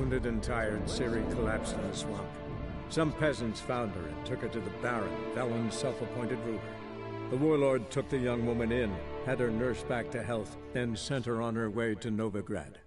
Wounded and tired, Ciri collapsed in the swamp. Some peasants found her and took her to the Baron, Velen's self-appointed ruler. The warlord took the young woman in, had her nursed back to health, then sent her on her way to Novigrad.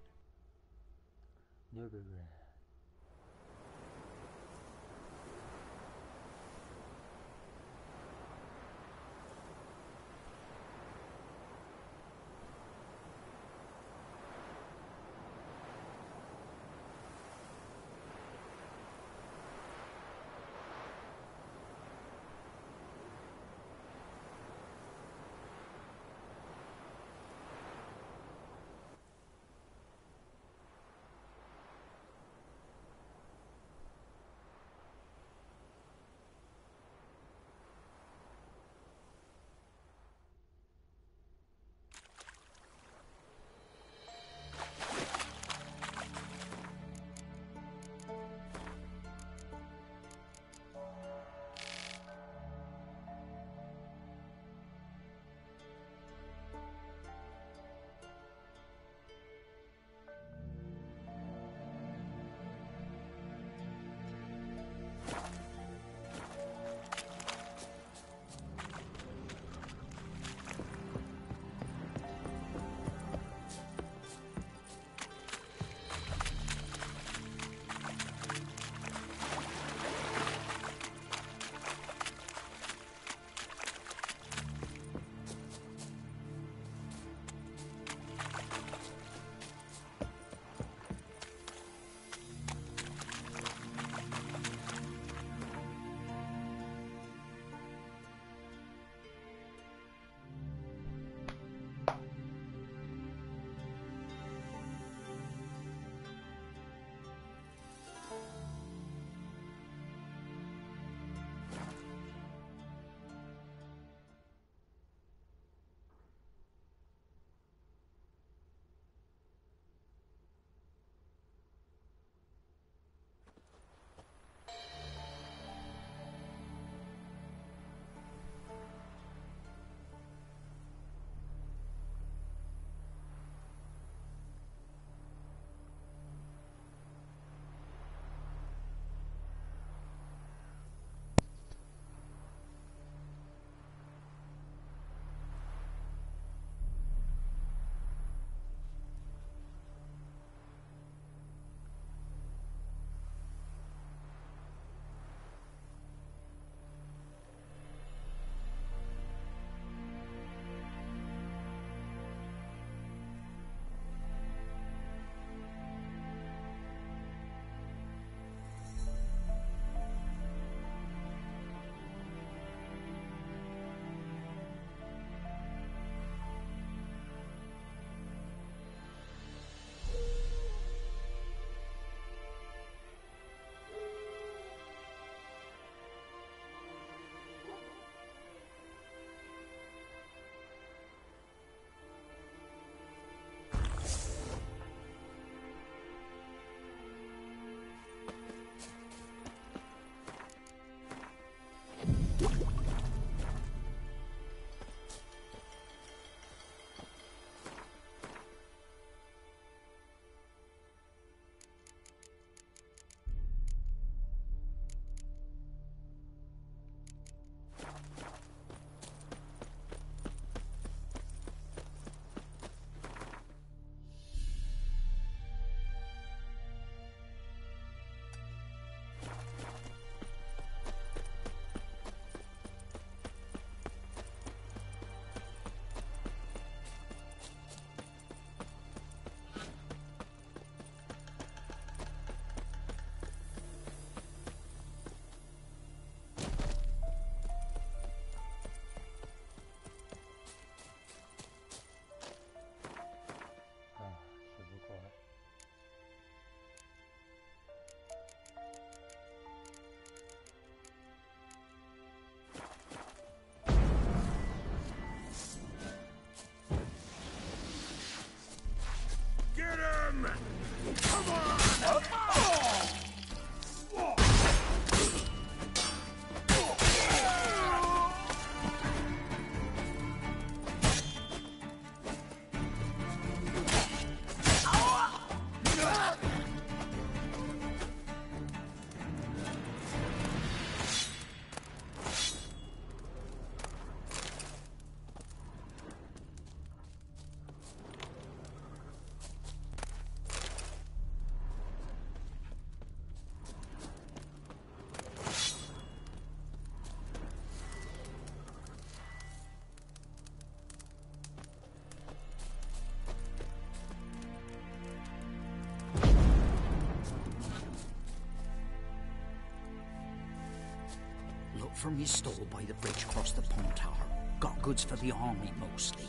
from his stall by the bridge across the Pontar. Got goods for the army mostly.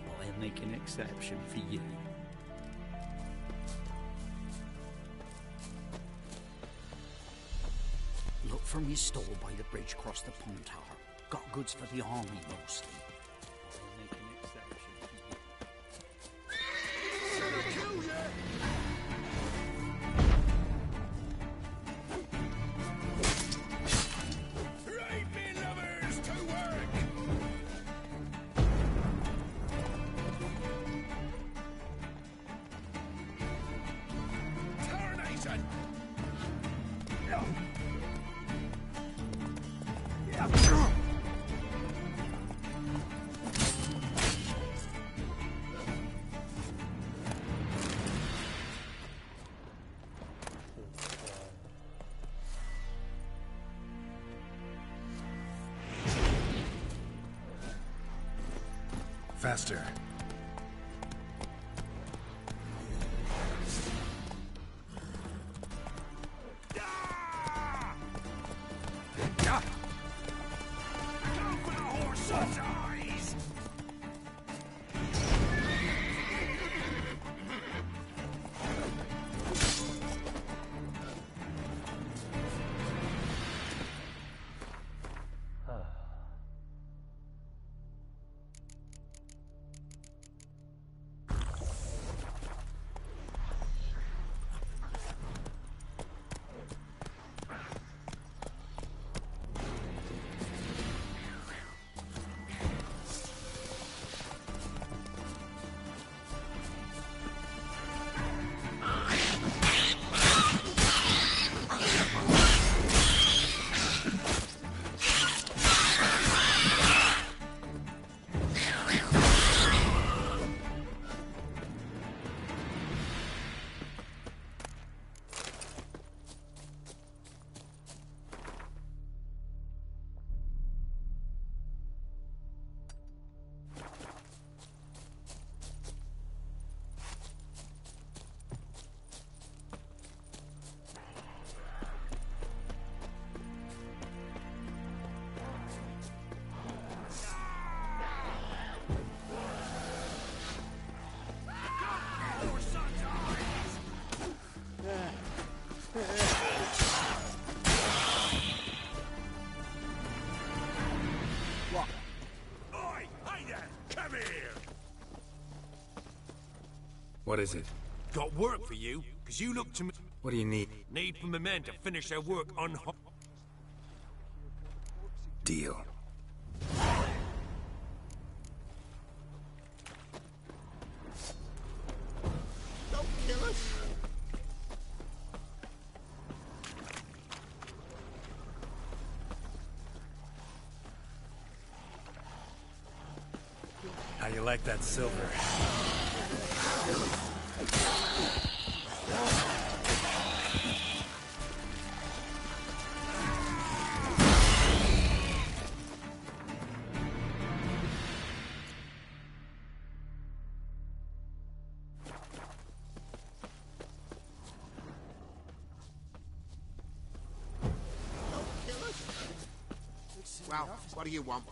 But I'll make an exception for you. Look from his stall by the bridge across the Pontar. Got goods for the army mostly. But I'll make an exception for you. Faster. What is it? Got work for you, because you look to me... What do you need? Need for my men to finish their work on... Deal. Don't kill us! How you like that silver? Well, what do you want?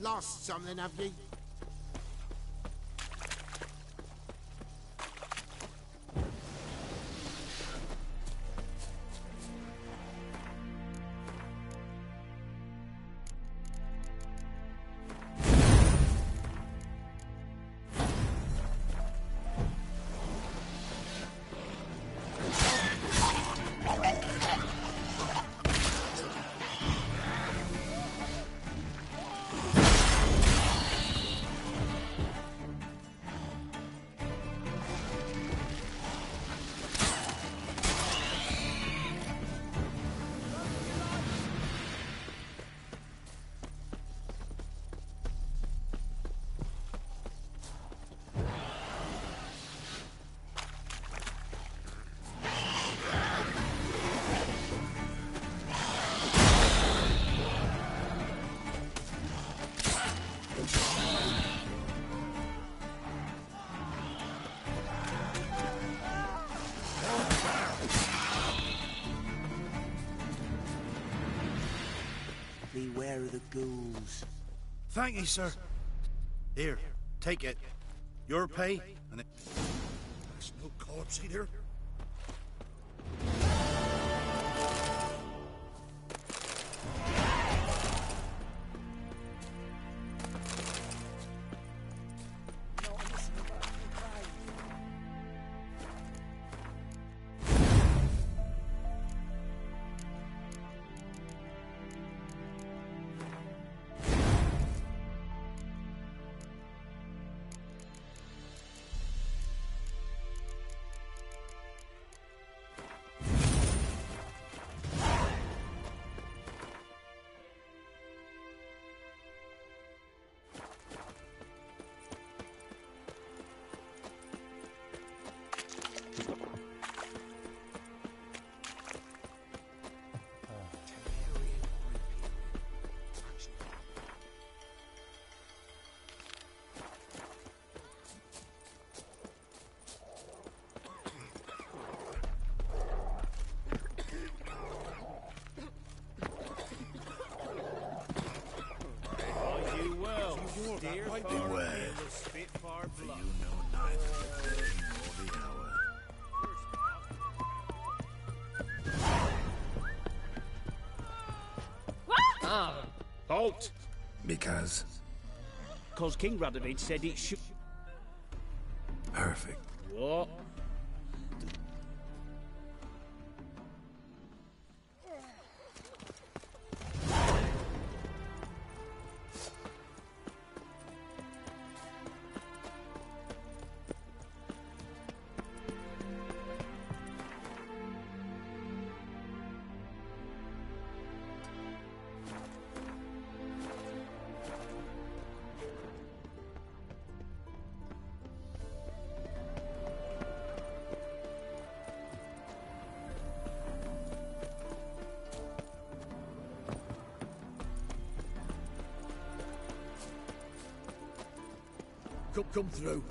Lost something, have you? beware of the ghouls. Thank you, sir. Here, take it. Your pay, and it... There's no corpse here. Beware, for you know neither the day nor the hour. Halt! Because? Cause King Radovid said it should... Perfect. What? Come through.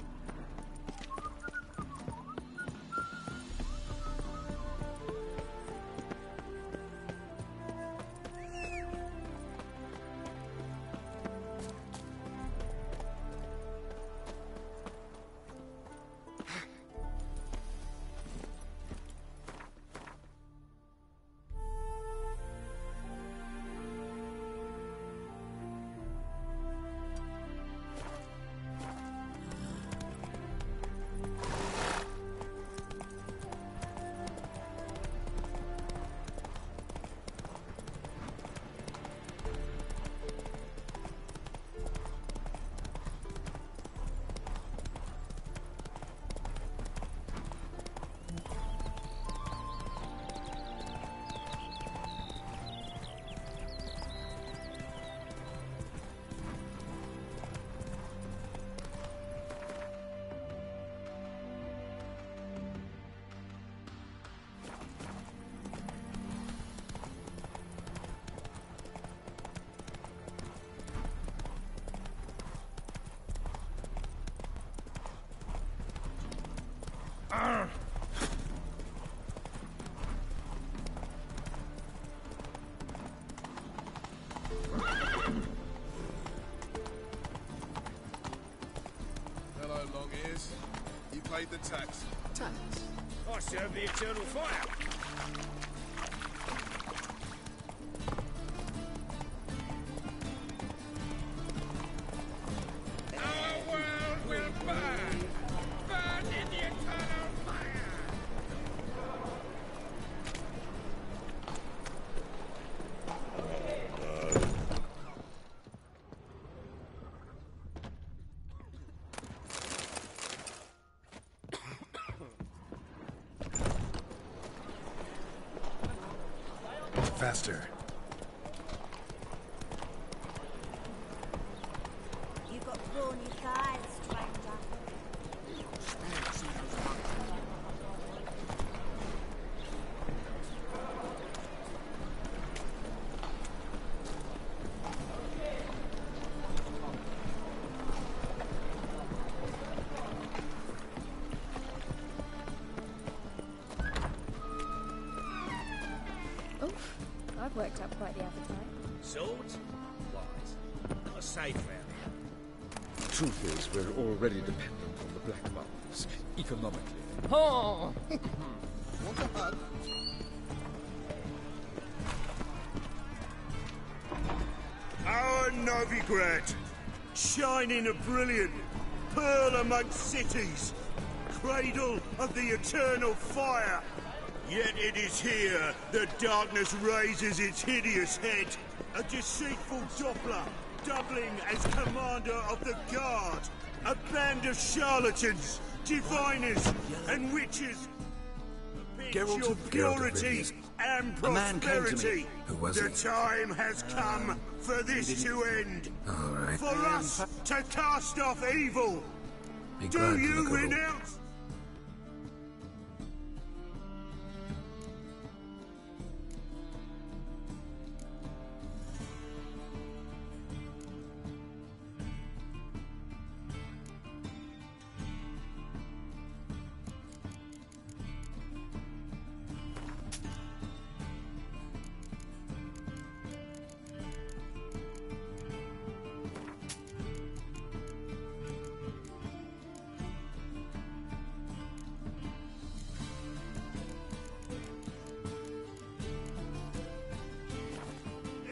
Hello, long ears. You paid the tax. Tax? I serve the eternal fire. Our world will burn. Burn in the eternal fire. Faster. You got brawny thighs, stranger. Oof, I've worked up quite the appetite. Swords? Lies. Not safe around here. The truth is, we're already dependent on the Black Markets, economically. Oh! Want a hug? Our Novigrad, shining a brilliant pearl amongst cities, cradle of the eternal fire. Yet it is here that darkness raises its hideous head, a deceitful Doppler, doubling as commander of the guard, a band of charlatans, diviners, and witches. Geralt Your of purity and A man came to me. prosperity. Who was The he? time has come for this to end. All right. For us to cast off evil. Be Do glad to you look over- renounce?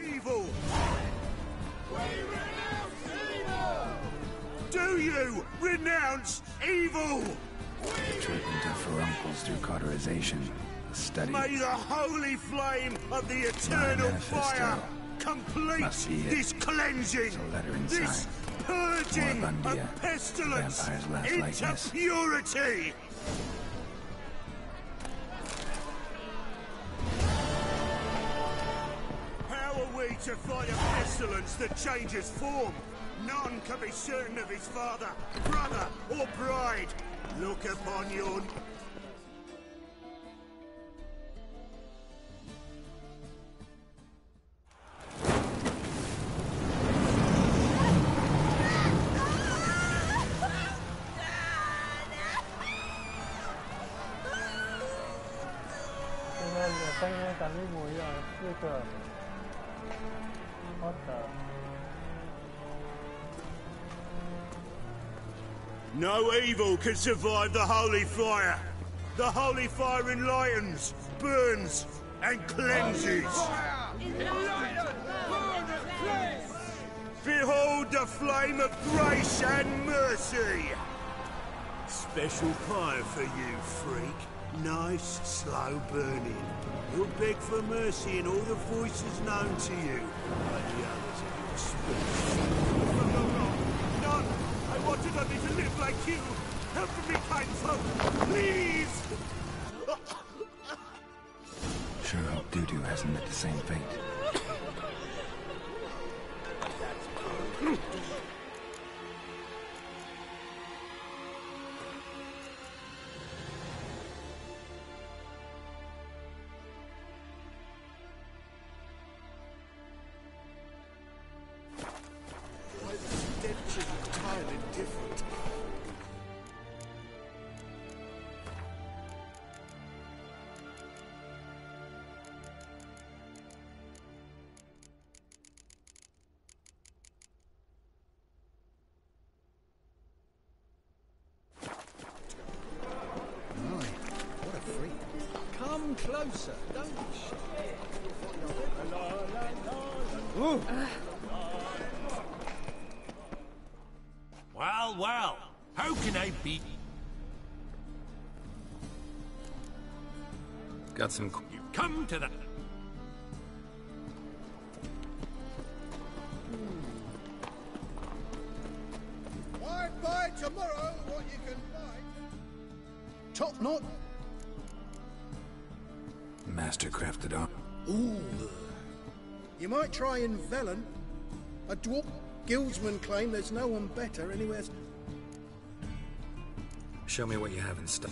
Evil. Do you renounce evil? Treatment of furuncles through cauterization. A study. May the holy flame of the eternal manifesto. fire complete Must be it. this cleansing, So let her this inside. purging Moribundia. of pestilence Vampires laugh like into this. purity. How are we to fight a pestilence that changes form? None can be certain of his father, brother, or bride. Look upon your... No evil can survive the holy fire. The holy fire enlightens, burns, and cleanses. Behold the flame of grace and mercy. Special fire for you, freak. Nice, slow burning. You'll beg for mercy in all the voices known to you by the others of your species. No. None. I wanted only to live like you. Help me, kind folk. Please! Sure hope Dudu hasn't met the same fate. Entirely different. What a freak. Come closer, don't be shy. Well, how can I beat Got some. you? Come to the... Why buy tomorrow what you can buy? Top knot. Master-crafted art. Ooh. You might try in Velen. A dwarf guildsman claim there's no one better anywhere. Show me what you have in stock.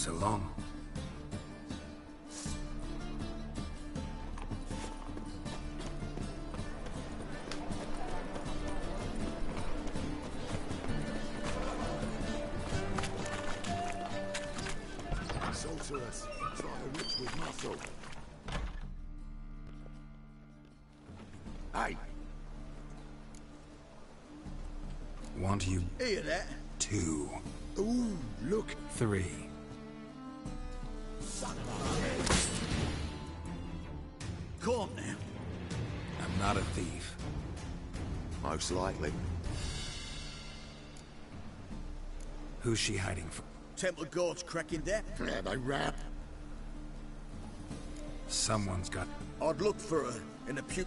So long. Sorceress, try a witch with muscle. Hey! Want you? Hear that? 2. Ooh, look! 3. Come on now. I'm not a thief. Most likely. Who's she hiding from? Temple guards cracking down. Yeah, they rap. Someone's got... I'd look for her in the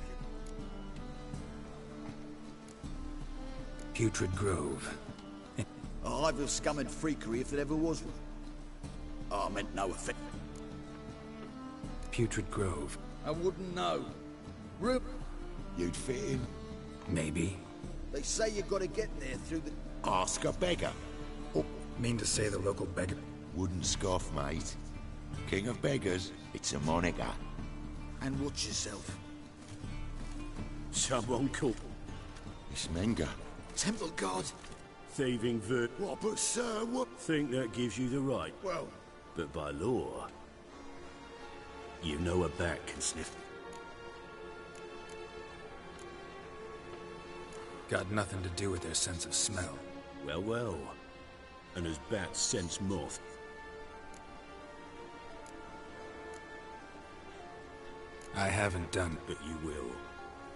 Putrid Grove. a hive scum and freakery if there ever was one. Oh, I meant no offense. Putrid Grove. I wouldn't know. Rip. You'd fit in. Maybe. They say you gotta get there through the... Ask a beggar. Oh, Mean to say the local beggar? wouldn't scoff, mate. King of beggars, it's a moniker. And watch yourself. Someone called... It's Menga. Temple guard. Thieving ver... What, but sir, what... Think that gives you the right. Well, But by law, you know a bat can sniff. Got nothing to do with their sense of smell. Well, well. And as bats sense moth. I haven't done... But you will.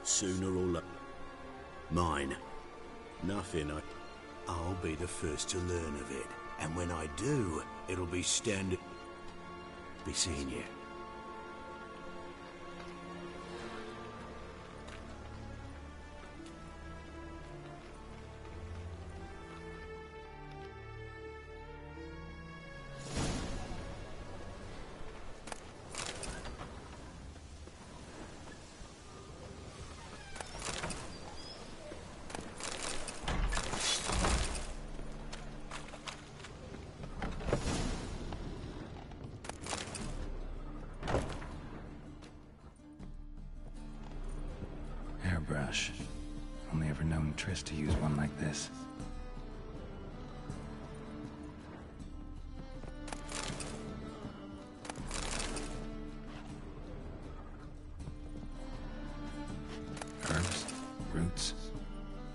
Sooner or later. Mine. Nothing. I'll be the first to learn of it. And when I do, it'll be standard... Be seeing you. Hairbrush. Only ever known Triss to use one like this. Herbs, roots.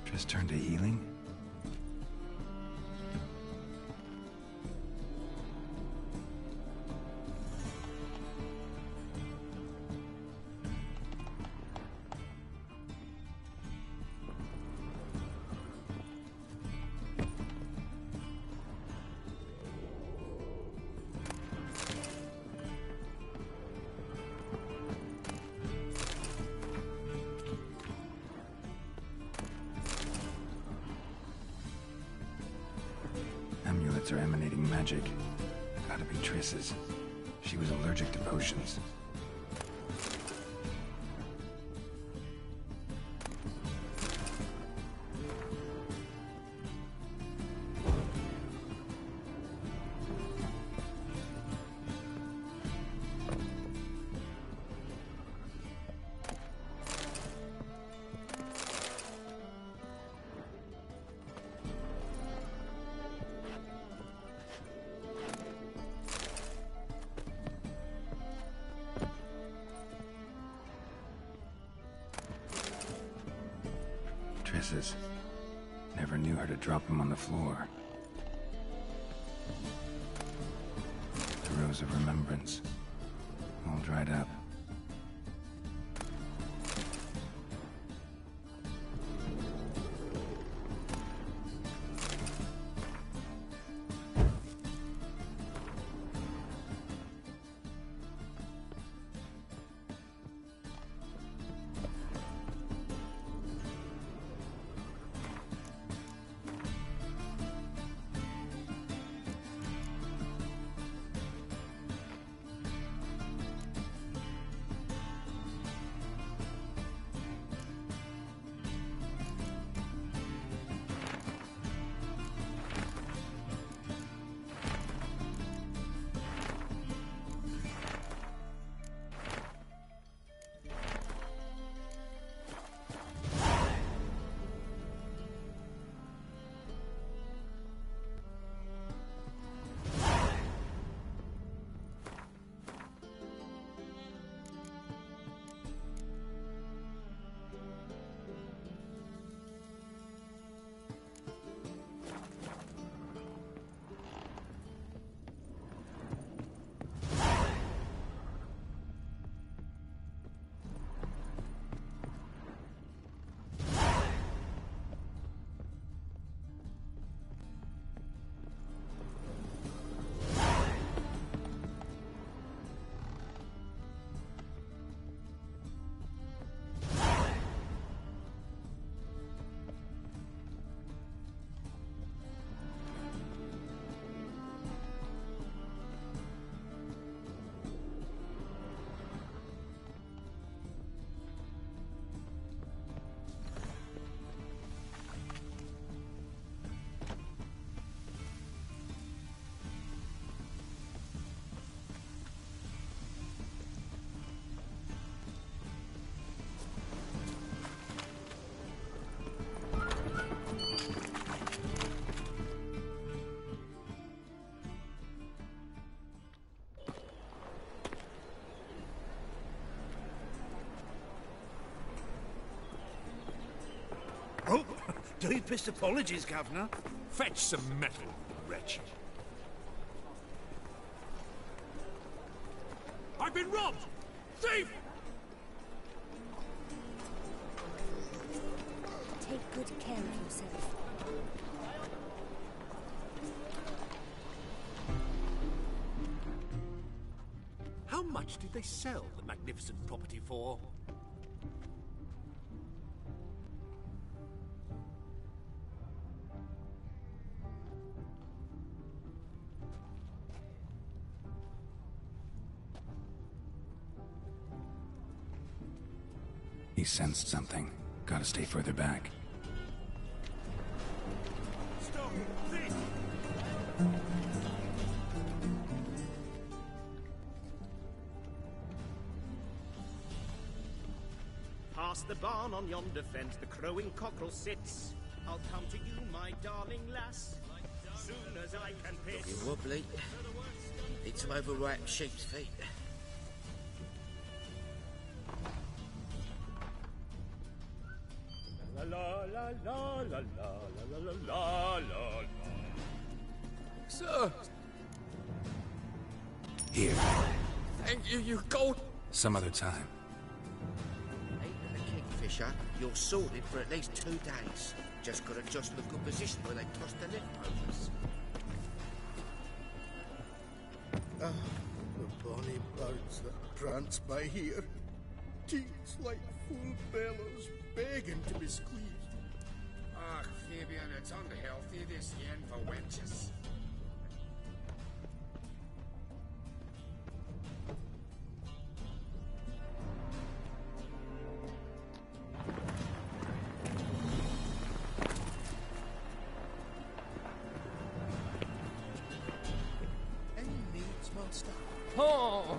Triss turned to healing? Amulets are emanating magic. Gotta be Triss's. She was allergic to potions. Triss's. Never knew her to drop them on the floor. The Rose of Remembrance. All dried up. Deepest apologies, Governor. Fetch some metal, wretch. I've been robbed! Thief! Take good care of yourself. How much did they sell the magnificent property for? He sensed something. Gotta stay further back. Stop! Thief! Past the barn on yonder fence, the crowing cockerel sits. I'll come to you, my darling lass, soon as I can piss. You're wobbly. Need to overripe sheep's feet. La la la la la la la la la la. Sir! Here. Thank you, you gold... Some other time. Ain't the kingfisher, you're sorted for at least 2 days. Just gotta jostle a good position where they toss the net overs. Ah, the bonny birds that prance by here. Teats like full bellows begging to be squeezed. Ah, Fabian, it's unhealthy this yen for wenches. Any needs, master? Oh!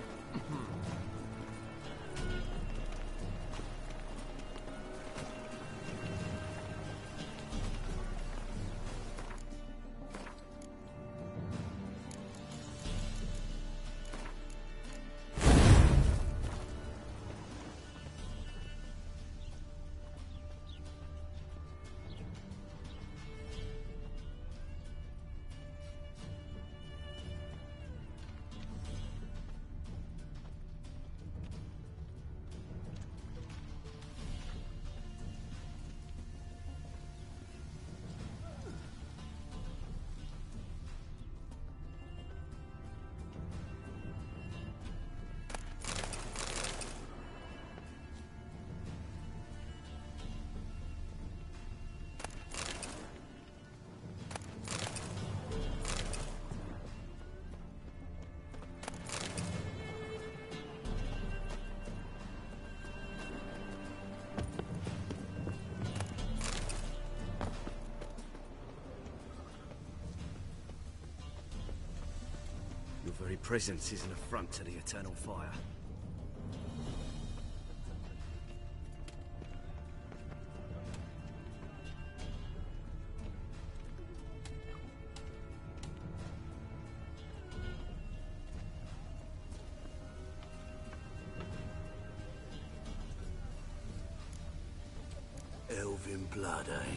Your very presence is an affront to the eternal fire. Elven blood, eh?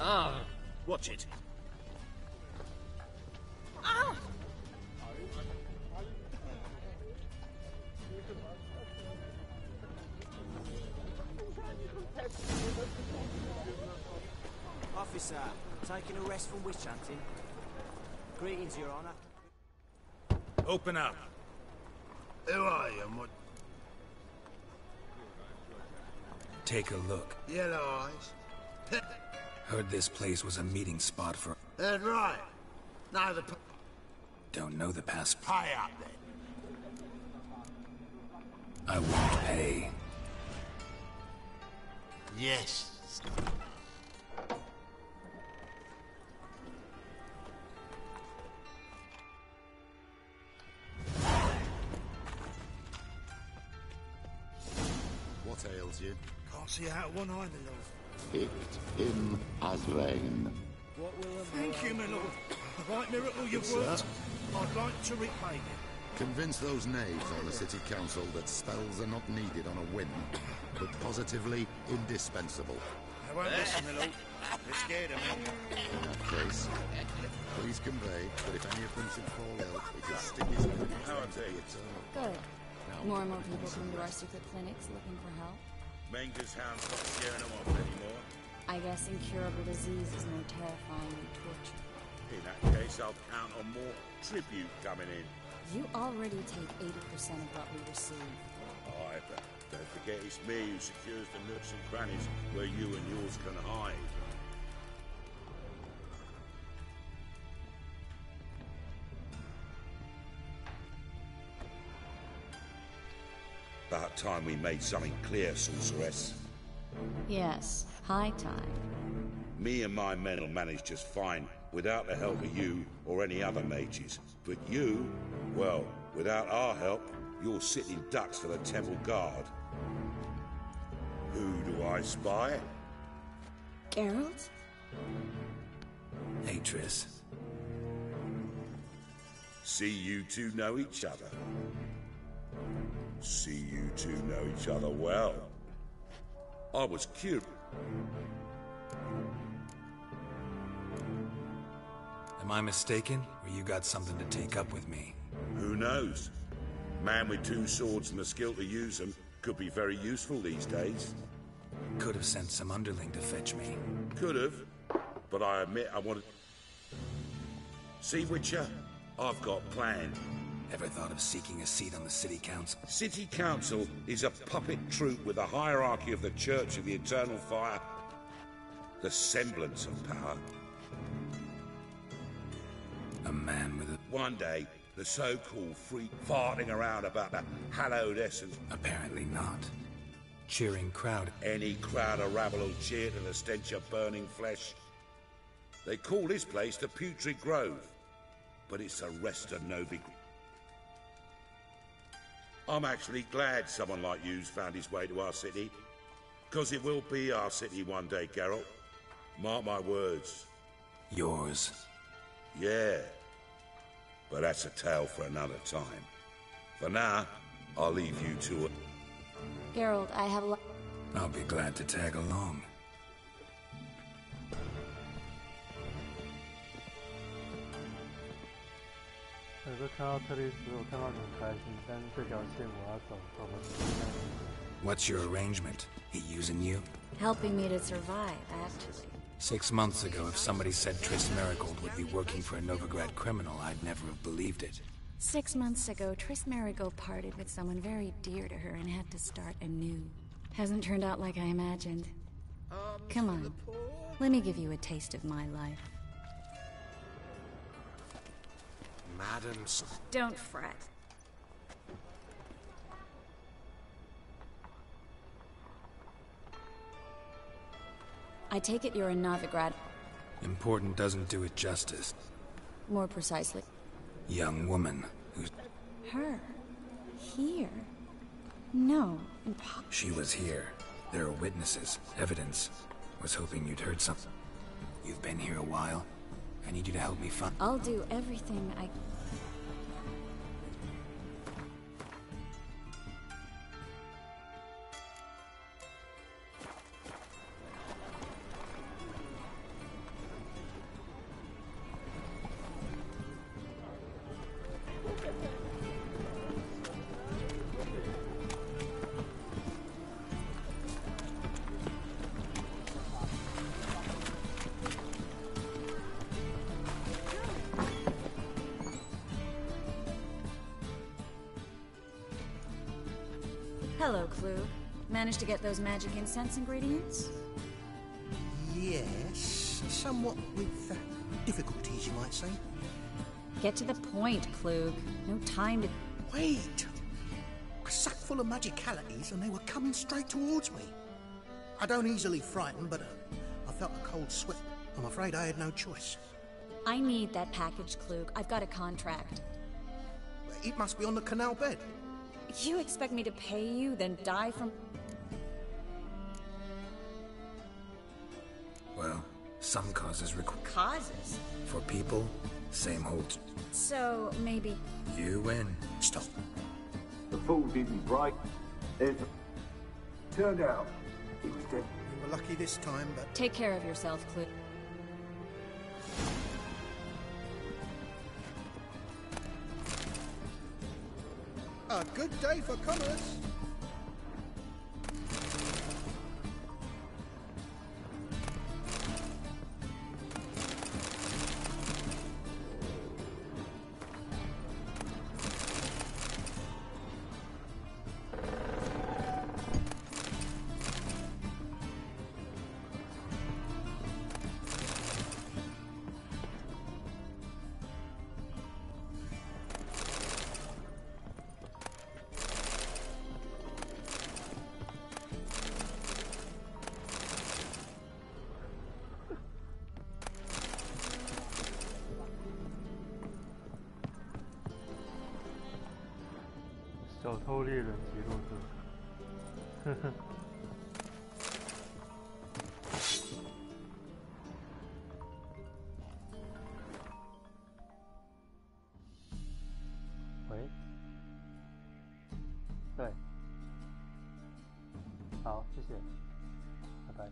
Ah! Watch it. Ah! Officer, taking a rest from witch hunting. Greetings, Your Honor. Open up. Who are you and what? Take a look. Yellow eyes. Heard this place was a meeting spot for... That's right. Now the... Don't know the past... Pay up, then. I won't pay. Yes. What ails you? Can't see out of one eye, my lord. Picked him as rain. Thank you, my lord. A right miracle you've worked. I'd like to repay you. Convince those knaves on the city council that spells are not needed on a whim, but positively indispensable. I won't listen, my lord. They're scared of me. In that case, please convey that if any of them should fall ill, we could stick his head in the eternal. Good. More and more people come to our secret clinics looking for help. Menger's hounds not scaring them off anymore. I guess incurable disease is more terrifying than torture. In that case, I'll count on more tribute coming in. You already take 80% of what we receive. Aye, but don't forget it's me who secures the nooks and crannies where you and yours can hide. About time we made something clear, sorceress. Yes, high time. Me and my men will manage just fine, without the help of you or any other mages. But you, well, without our help, you're sitting ducks for the temple guard. Who do I spy? Geralt? Hey, Triss. See you two know each other. See you two know each other well. I was curious. Am I mistaken, or you got something to take up with me? Who knows? Man with two swords and the skill to use them could be very useful these days. Could have sent some underling to fetch me. Could have, but I admit I wanted... See, Witcher? I've got planned. Ever thought of seeking a seat on the city council? City council is a puppet troupe with the hierarchy of the Church of the Eternal Fire. The semblance of power. A man with a... One day, the so-called freak farting around about the hallowed essence. Apparently not. Cheering crowd. Any crowd of rabble will cheer to the stench of burning flesh. They call this place the Putrid Grove, but it's the rest of Novi. I'm actually glad someone like you's found his way to our city, because it will be our city one day, Geralt. Mark my words. Yours. Yeah. But that's a tale for another time. For now, I'll leave you to it. Geralt, I have a... I'll be glad to tag along. What's your arrangement? He using you? Helping me to survive, actually. 6 months ago, if somebody said Triss Marigold would be working for a Novigrad criminal, I'd never have believed it. 6 months ago, Triss Marigold parted with someone very dear to her and had to start anew. Hasn't turned out like I imagined. Come on, let me give you a taste of my life. Madams. Don't fret. I take it you're a Novigrad. Important doesn't do it justice. More precisely. Young woman who's... Her? Here? No, She was here. There are witnesses, evidence. Was hoping you'd heard something. You've been here a while. I need you to help me find... I'll do everything I... Hello, Clue. Managed to get those magic incense ingredients? Yes, somewhat with difficulties, you might say. Get to the point, Klug. No time to... Wait! A sack full of magicalities and they were coming straight towards me. I don't easily frighten, but I felt a cold sweat. I'm afraid I had no choice. I need that package, Klug. I've got a contract. It must be on the canal bed. You expect me to pay you, then die from... Well, some causes require... Causes? For people, Same holds. So, maybe... You win. Stop. The fall didn't break. It turned out he was dead. You were lucky this time, but... Take care of yourself, Cliff. A good day for commerce.《小偷猎人杰洛特》呵呵。喂？对。好，谢谢。拜拜。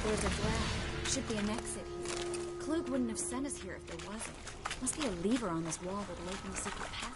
There's a grab. Should be an exit here. Klug wouldn't have sent us here if there wasn't. Must be a lever on this wall that'll open the secret passage.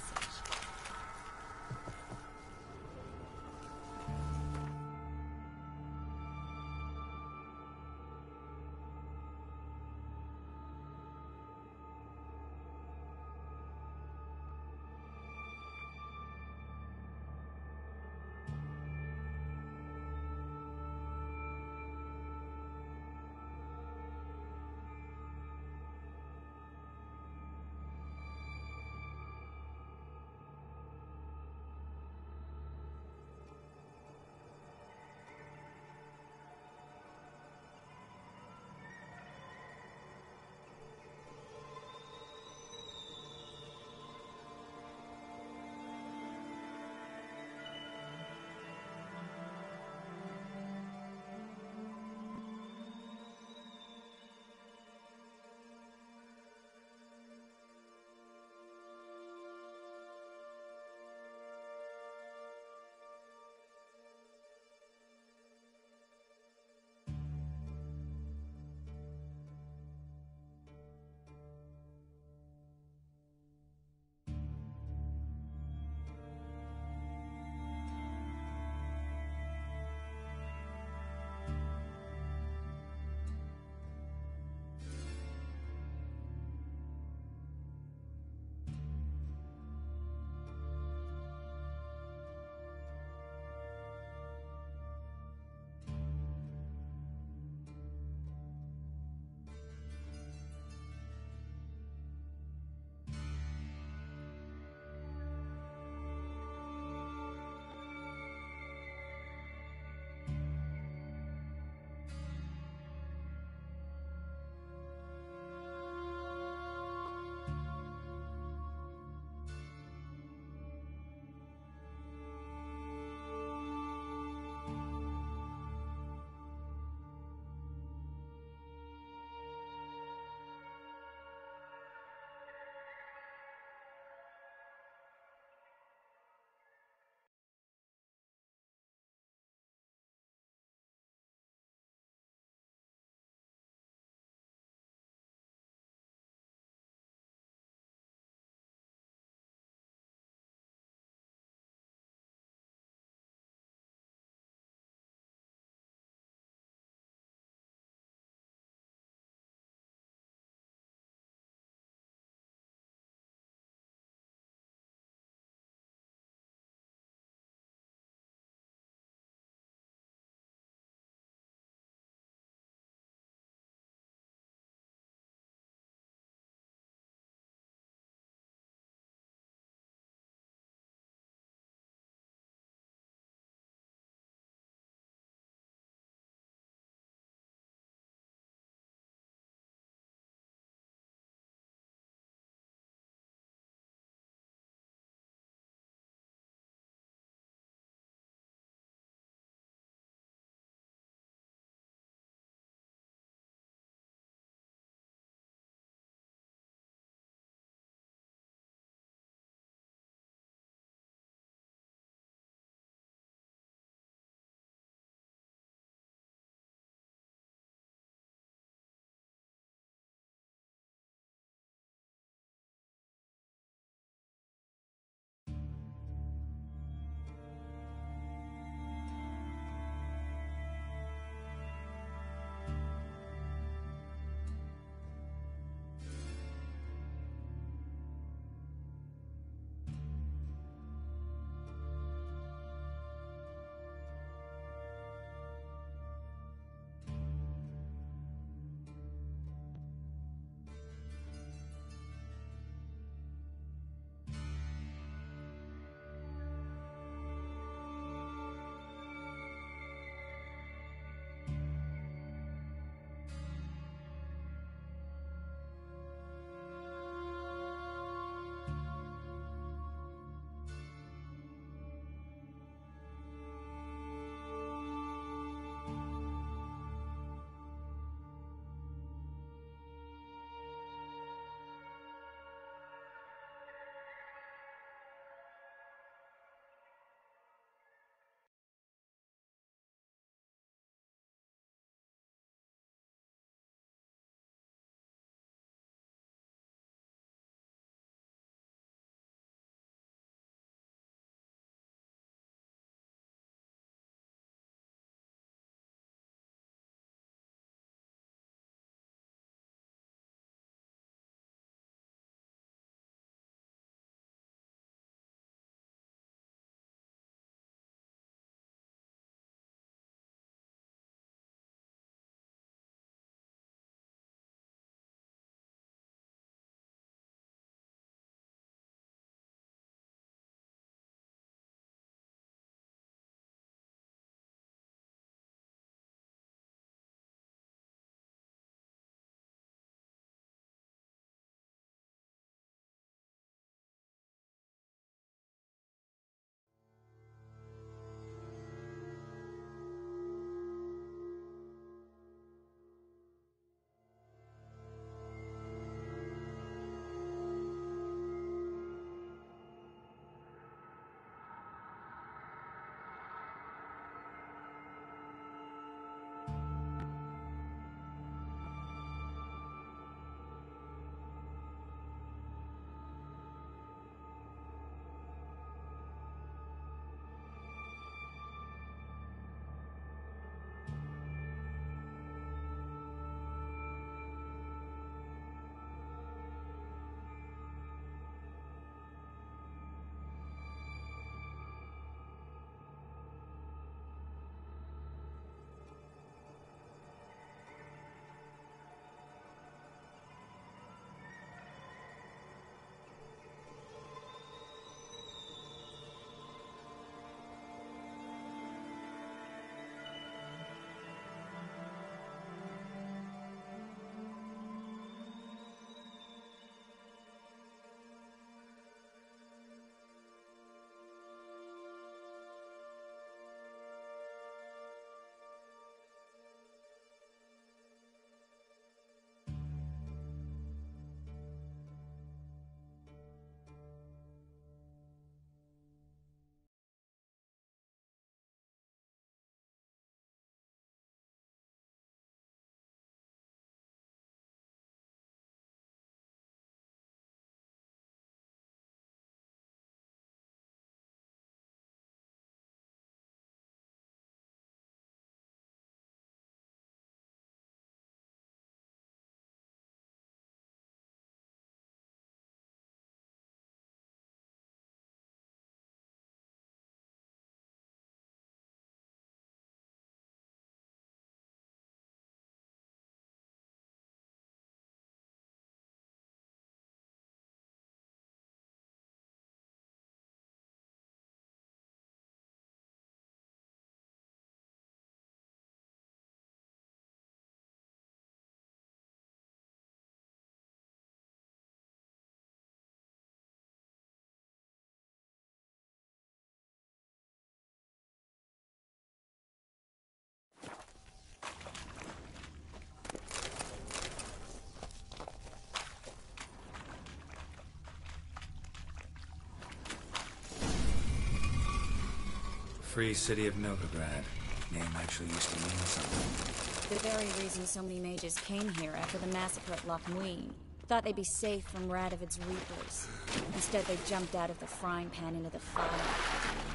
Free city of Novigrad. Name actually used to mean something. The very reason so many mages came here after the massacre at Loch Muin. Thought they'd be safe from Radovid's reapers. Instead, they jumped out of the frying pan into the fire.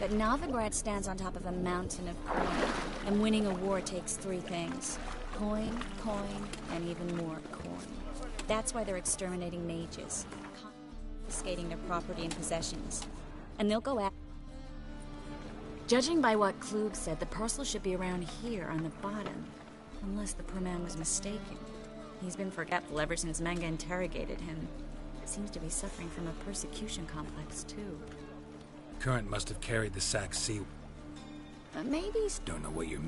But Novigrad stands on top of a mountain of coin, and winning a war takes three things. Coin, coin, and even more coin. That's why they're exterminating mages, confiscating their property and possessions. And they'll go after... Judging by what Klug said, the parcel should be around here on the bottom. Unless the poor man was mistaken. He's been forgetful ever since Manga interrogated him. Seems to be suffering from a persecution complex, too. Current must have carried the sack sea. Maybe... Don't know what you're...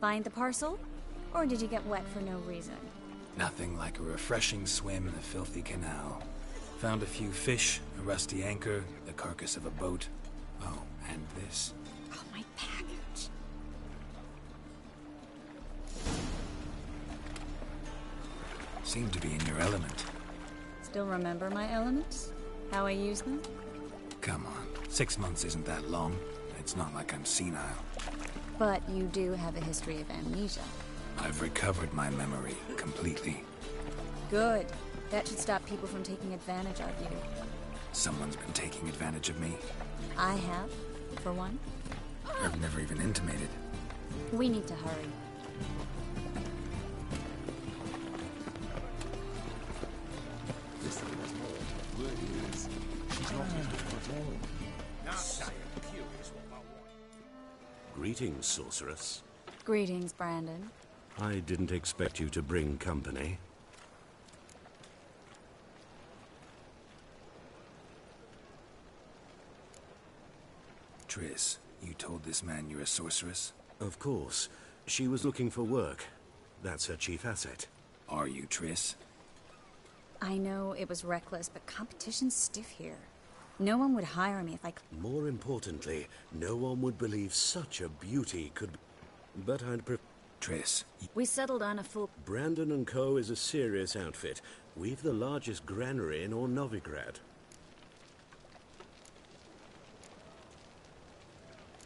Find the parcel? Or did you get wet for no reason? Nothing like a refreshing swim in a filthy canal. Found a few fish, a rusty anchor, the carcass of a boat. Oh, and this. Oh, my package. Seem to be in your element. Still remember my elements? How I use them? Come on, 6 months isn't that long. It's not like I'm senile. But you do have a history of amnesia. I've recovered my memory completely. Good. That should stop people from taking advantage of you. Someone's been taking advantage of me. I have, for one. I've never even intimated. We need to hurry. Greetings, sorceress. Greetings, Brandon. I didn't expect you to bring company. Triss, you told this man you're a sorceress? Of course. She was looking for work. That's her chief asset. Are you, Triss? I know it was reckless, but competition's stiff here. No one would hire me if I could. More importantly, no one would believe such a beauty could be. But I'd Triss. We settled on a full... Brandon & Co. is a serious outfit. We've the largest granary in all Novigrad.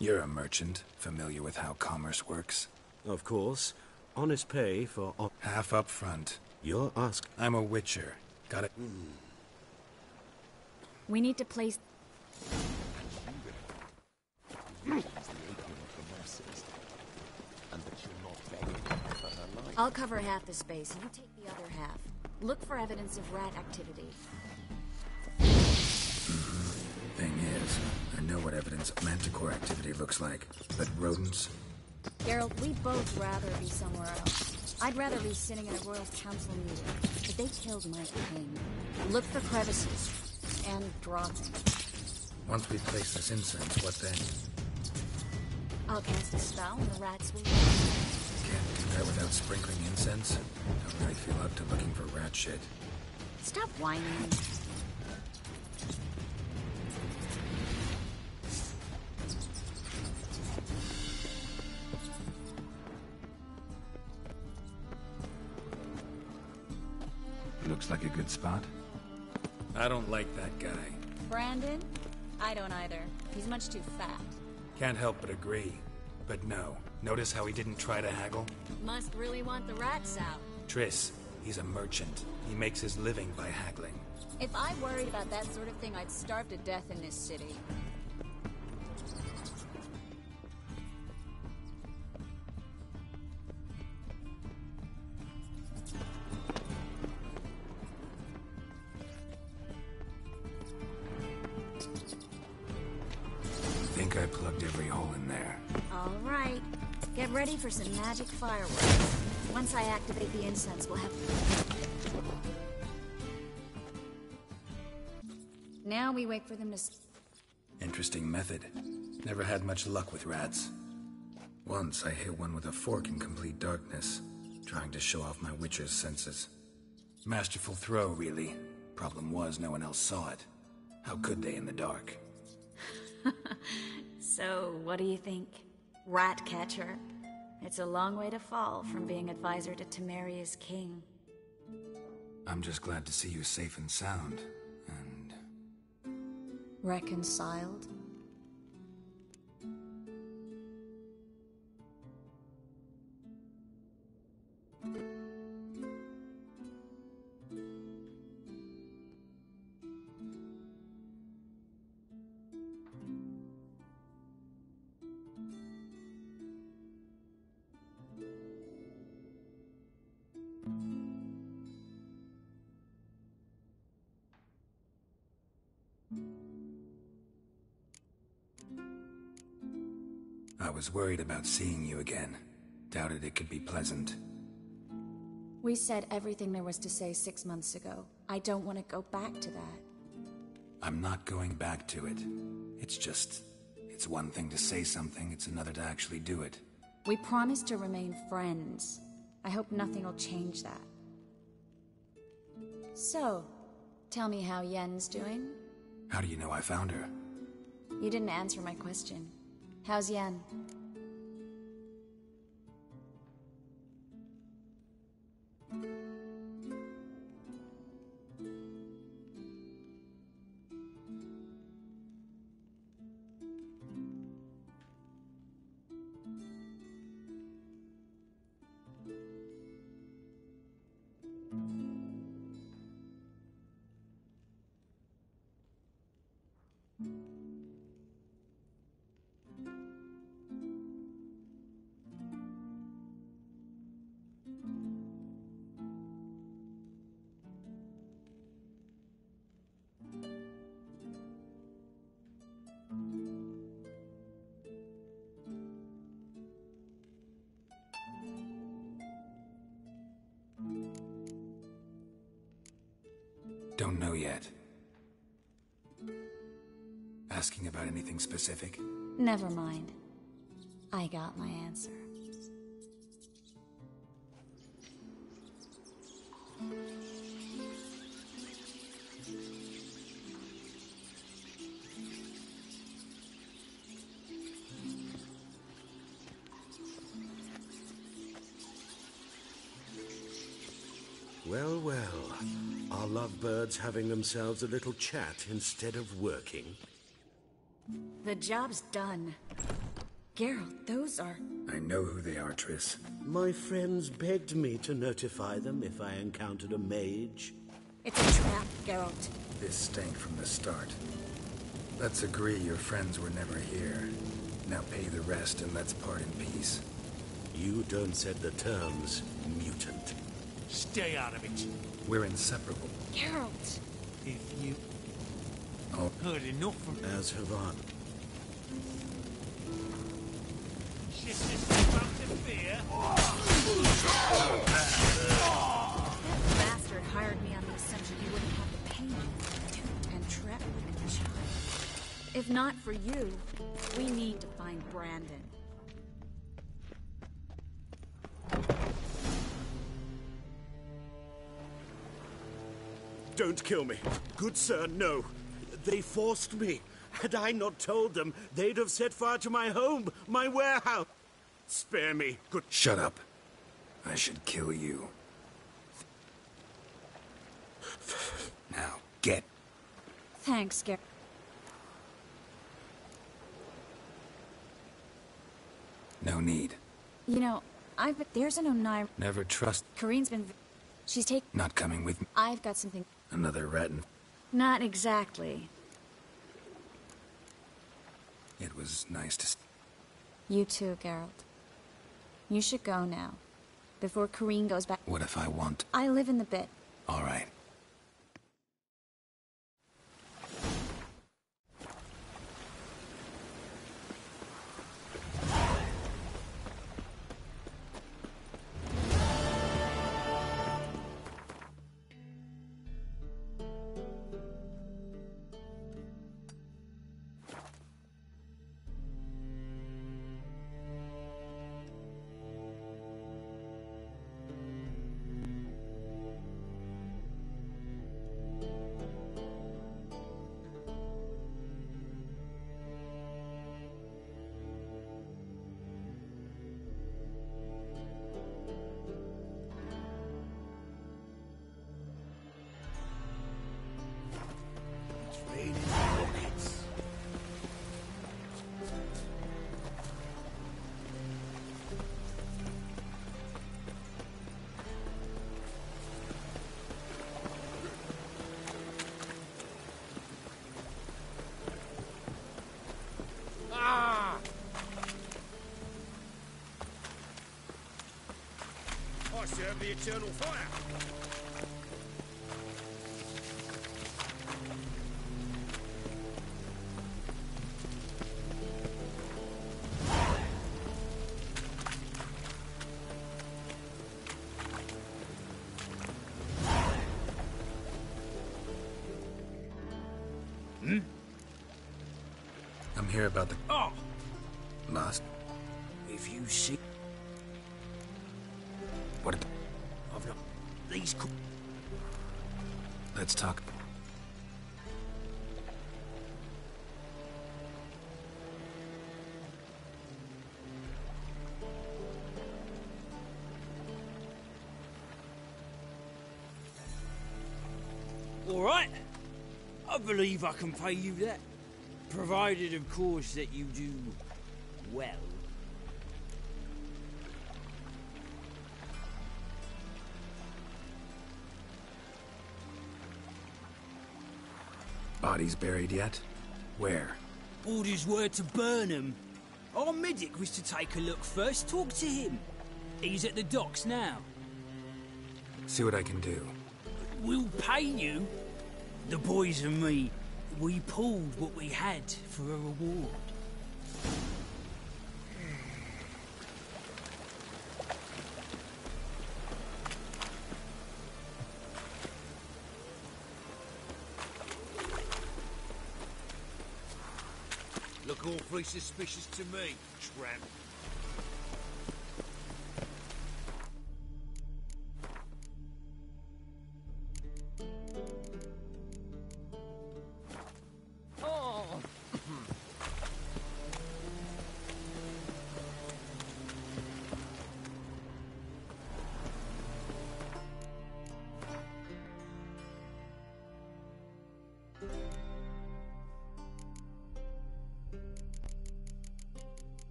You're a merchant, familiar with how commerce works? Of course. Honest pay for... Half up front. You're asked... I'm a witcher. Got it? We need to place... I'll cover half the space, you take the other half. Look for evidence of rat activity. Thing is, I know what evidence of manticore activity looks like, but rodents? Geralt, we'd both rather be somewhere else. I'd rather be sitting in a royal council meeting, but they killed my king. Look for crevices, and drop it. Once we place this incense, what then? I'll cast a spell and the rats will... Can't do that without sprinkling incense. Don't really feel up to looking for rat shit. Stop whining. Looks like a good spot. I don't like that guy. Brandon? I don't either. He's much too fat. Can't help but agree. But no. Notice how he didn't try to haggle? Must really want the rats out. Triss, he's a merchant. He makes his living by haggling. If I worried about that sort of thing, I'd starve to death in this city. Think I plugged every hole in there. All right. Get ready for some magic fireworks. Once I activate the incense, we'll have... Now we wait for them to... Interesting method. Never had much luck with rats. Once I hit one with a fork in complete darkness, trying to show off my witcher's senses. Masterful throw, really. Problem was, no one else saw it. How could they in the dark? So, what do you think? Rat catcher? It's a long way to fall from being advisor to Temeria's king. I'm just glad to see you safe and sound, and... Reconciled? I was worried about seeing you again. Doubted it could be pleasant. We said everything there was to say 6 months ago. I don't want to go back to that. I'm not going back to it. It's one thing to say something, it's another to actually do it. We promised to remain friends. I hope nothing will change that. So, tell me how Yen's doing? How do you know I found her? You didn't answer my question. How's Yen? Don't know yet. Asking about anything specific? Never mind. I got my answer. Well, well. Are lovebirds having themselves a little chat instead of working? The job's done. Geralt, those are... I know who they are, Triss. My friends begged me to notify them if I encountered a mage. It's a trap, Geralt. This stank from the start. Let's agree your friends were never here. Now pay the rest and let's part in peace. You don't set the terms, mutant. Stay out of it. We're inseparable. Geralt! If you... Oh. Heard enough from... As have I. Just about to fear. That bastard hired me on the assumption he wouldn't have the pain and trap me in the child. If not for you, we need to find Brandon. Don't kill me. Good sir, no. They forced me. Had I not told them, they'd have set fire to my home, my warehouse. Spare me, good... Shut up. I should kill you. Now, get. Thanks, Geralt. No need. You know, there's an Onai... Never trust... Corinne's been... She's Not coming with me. I've got something... Another rat and... Not exactly. It was nice to... You too, Geralt. You should go now. Before Corinne goes back... What if I want... I live in the bit. All right. I serve the eternal fire. I'm here about the... Oh! Lost. If you see... What? I've not... These... Let's talk. All right. I believe I can pay you that. Provided, of course, that you do well. Bodies buried yet? Where? Orders were to burn them. Our medic was to take a look first. Talk to him. He's at the docks now. See what I can do. We'll pay you. The boys and me, we pulled what we had for a reward. Look awfully suspicious to me, tramp.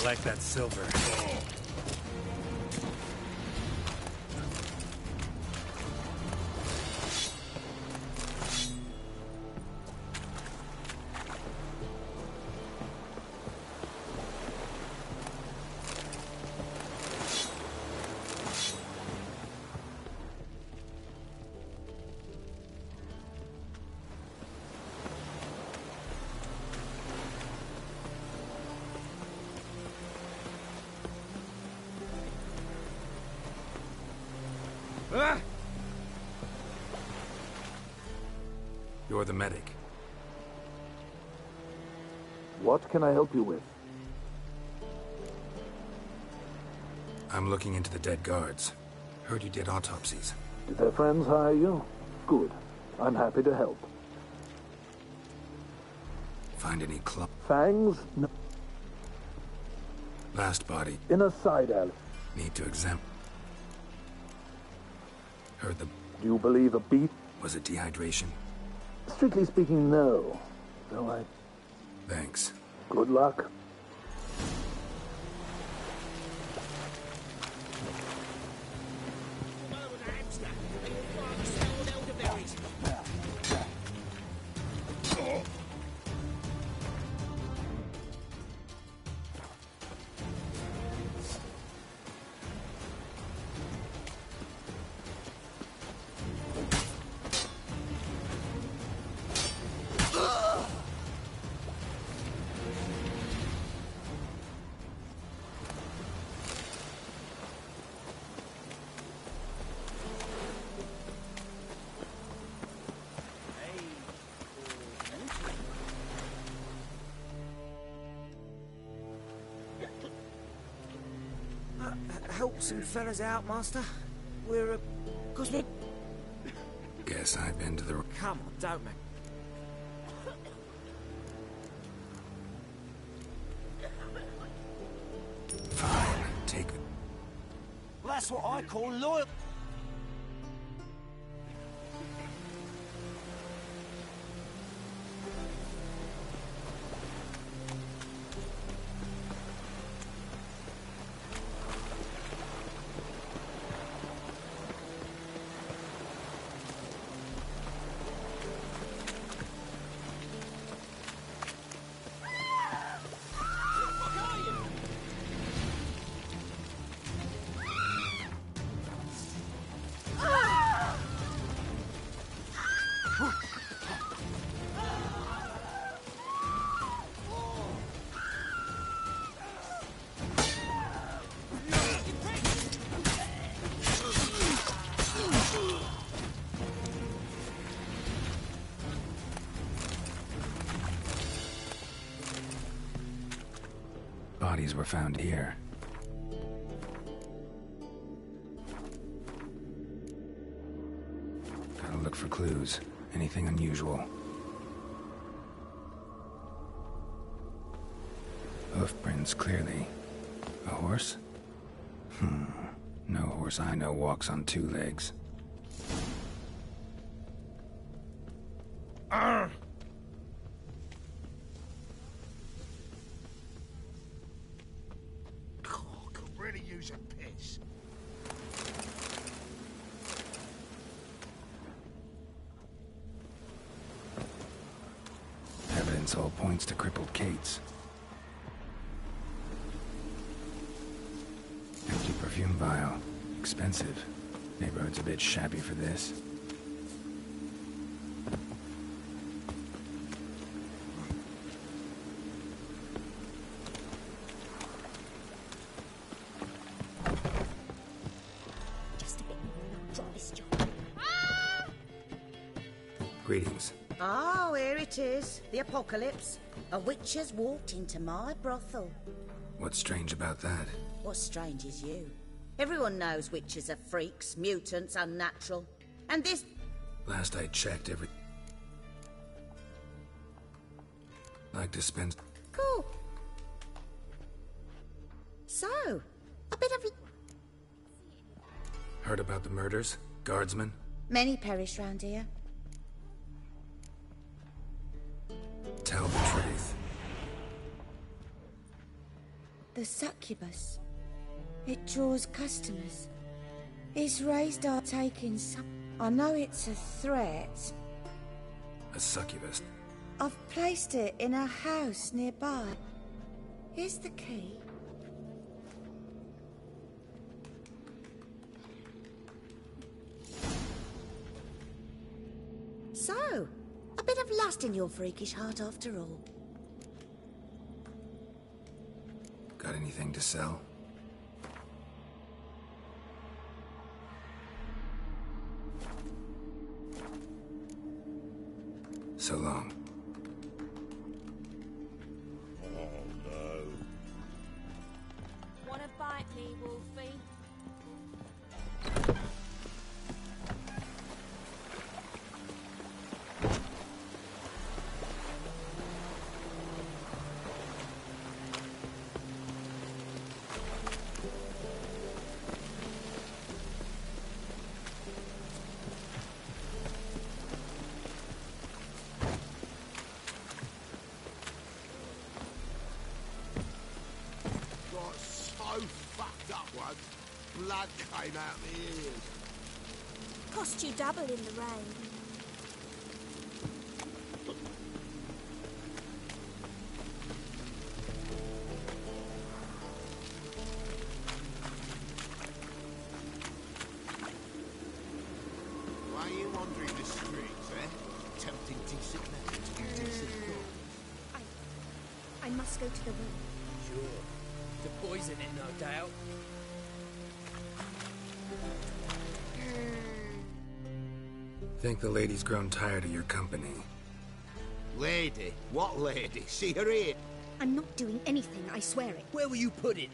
I like that silver. You're the medic. What can I help you with? I'm looking into the dead guards. Heard you did autopsies. Did their friends hire you? Good. I'm happy to help. Find any Fangs? No. Last body. In a side alley. Need to examine. Heard the... Do you believe a beat? Was it dehydration? Strictly speaking, no. Though I... Thanks. Good luck. Help some fellas out, Master. We're cosmic. Guess I've been to the... Come on, don't make... Fine, take it. Well, that's what I call loyal. bodies were found here. Gotta look for clues. Anything unusual. Hoof prints, clearly. A horse? No horse I know walks on two legs. Could really use a piss. Evidence all points to crippled Kate's. Empty perfume vial. Expensive. Neighborhood's a bit shabby for this. Just a bit more and I'll drop this job. Greetings. Oh, here it is. The apocalypse. A witch has walked into my brothel. What's strange about that? What's strange is you. Everyone knows witches are freaks, mutants, unnatural. And this... Last I checked, like to spend... Cool. So, a bit of... Heard about the murders? Guardsmen? Many perish round here. Tell the truth. The succubus. It draws customers. Its raised are taking some... I know it's a threat. A succubus? I've placed it in a house nearby. Here's the key. So, a bit of lust in your freakish heart after all. Got anything to sell? So long. Oh, no. Wanna bite me, Wolfie? Got so fucked up once, blood came out my ears. Cost you double in the rain. Why are you wandering the streets, eh? Tempting decent men to do decent things. I must go to the room. Sure. To poison it, no doubt. Think the lady's grown tired of your company. Lady? What lady? See her here? I'm not doing anything, I swear it. Where will you put it?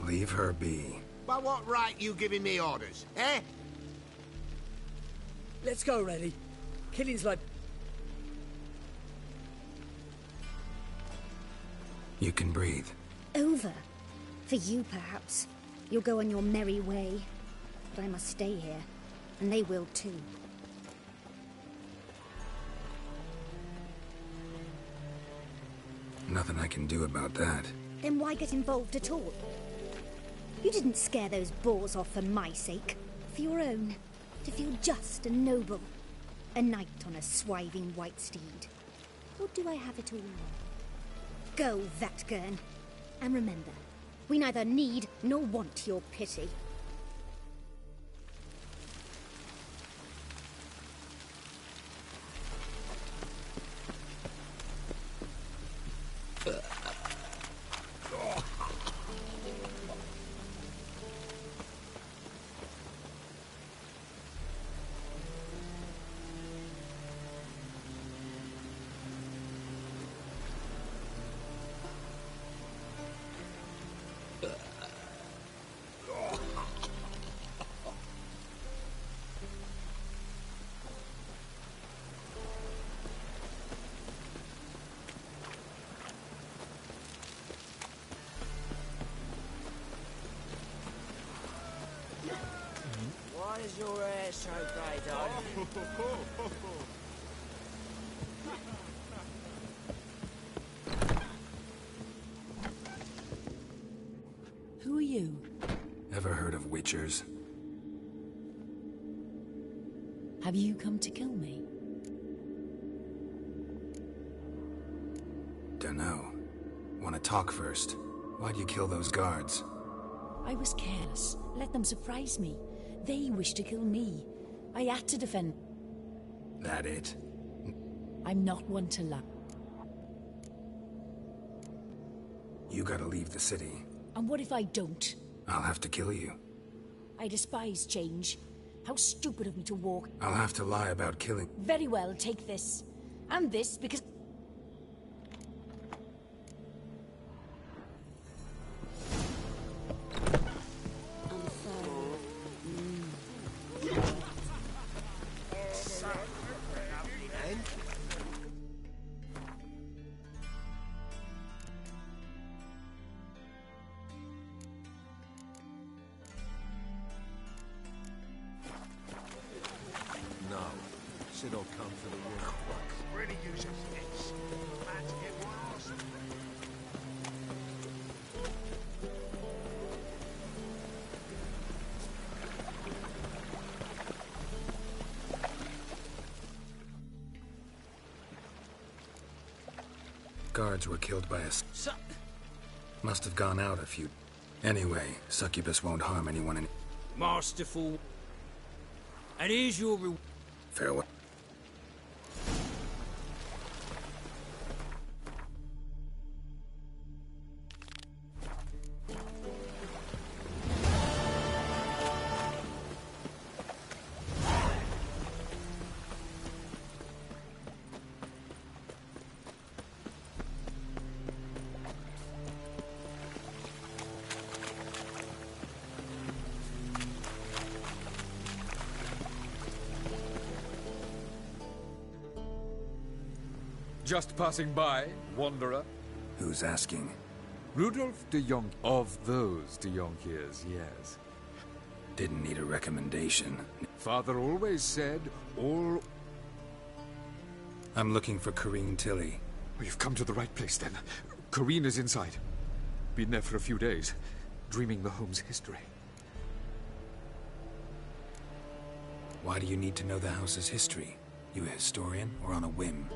Leave her be. By what right you giving me orders, eh? Let's go, Reddy. Killing's like... You can breathe. Over. For you, perhaps. You'll go on your merry way. But I must stay here. And they will too. Nothing I can do about that. Then why get involved at all? You didn't scare those boars off for my sake. For your own. To feel just and noble. A knight on a swiving white steed. Or do I have it all wrong? Go, Vatgern. And remember, we neither need nor want your pity. does your hair so grey, darling? Who are you? Ever heard of witchers? Have you come to kill me? Dunno. Want to talk first? Why'd you kill those guards? I was careless. Let them surprise me. They wished to kill me. I had to defend. That it? I'm not one to lie. You gotta leave the city. And what if I don't? I'll have to kill you. I despise change. How stupid of me to walk. I'll have to lie about killing. Very well, take this. And this, because... No. Said I'll come for the work. Really use your fits. Man's get worse. Guards were killed by us. Must have gone out a few. Anyway, Succubus won't harm anyone in... Masterful. And here's your reward. Farewell. Just passing by, wanderer. Who's asking? Rudolph de Jonk. Of those de Jonkiers, yes. Didn't need a recommendation. Father always said, all... I'm looking for Corrine Tilly. Oh, you've come to the right place, then. Corrine is inside. Been there for a few days, dreaming the home's history. Why do you need to know the house's history? You a historian, or on a whim?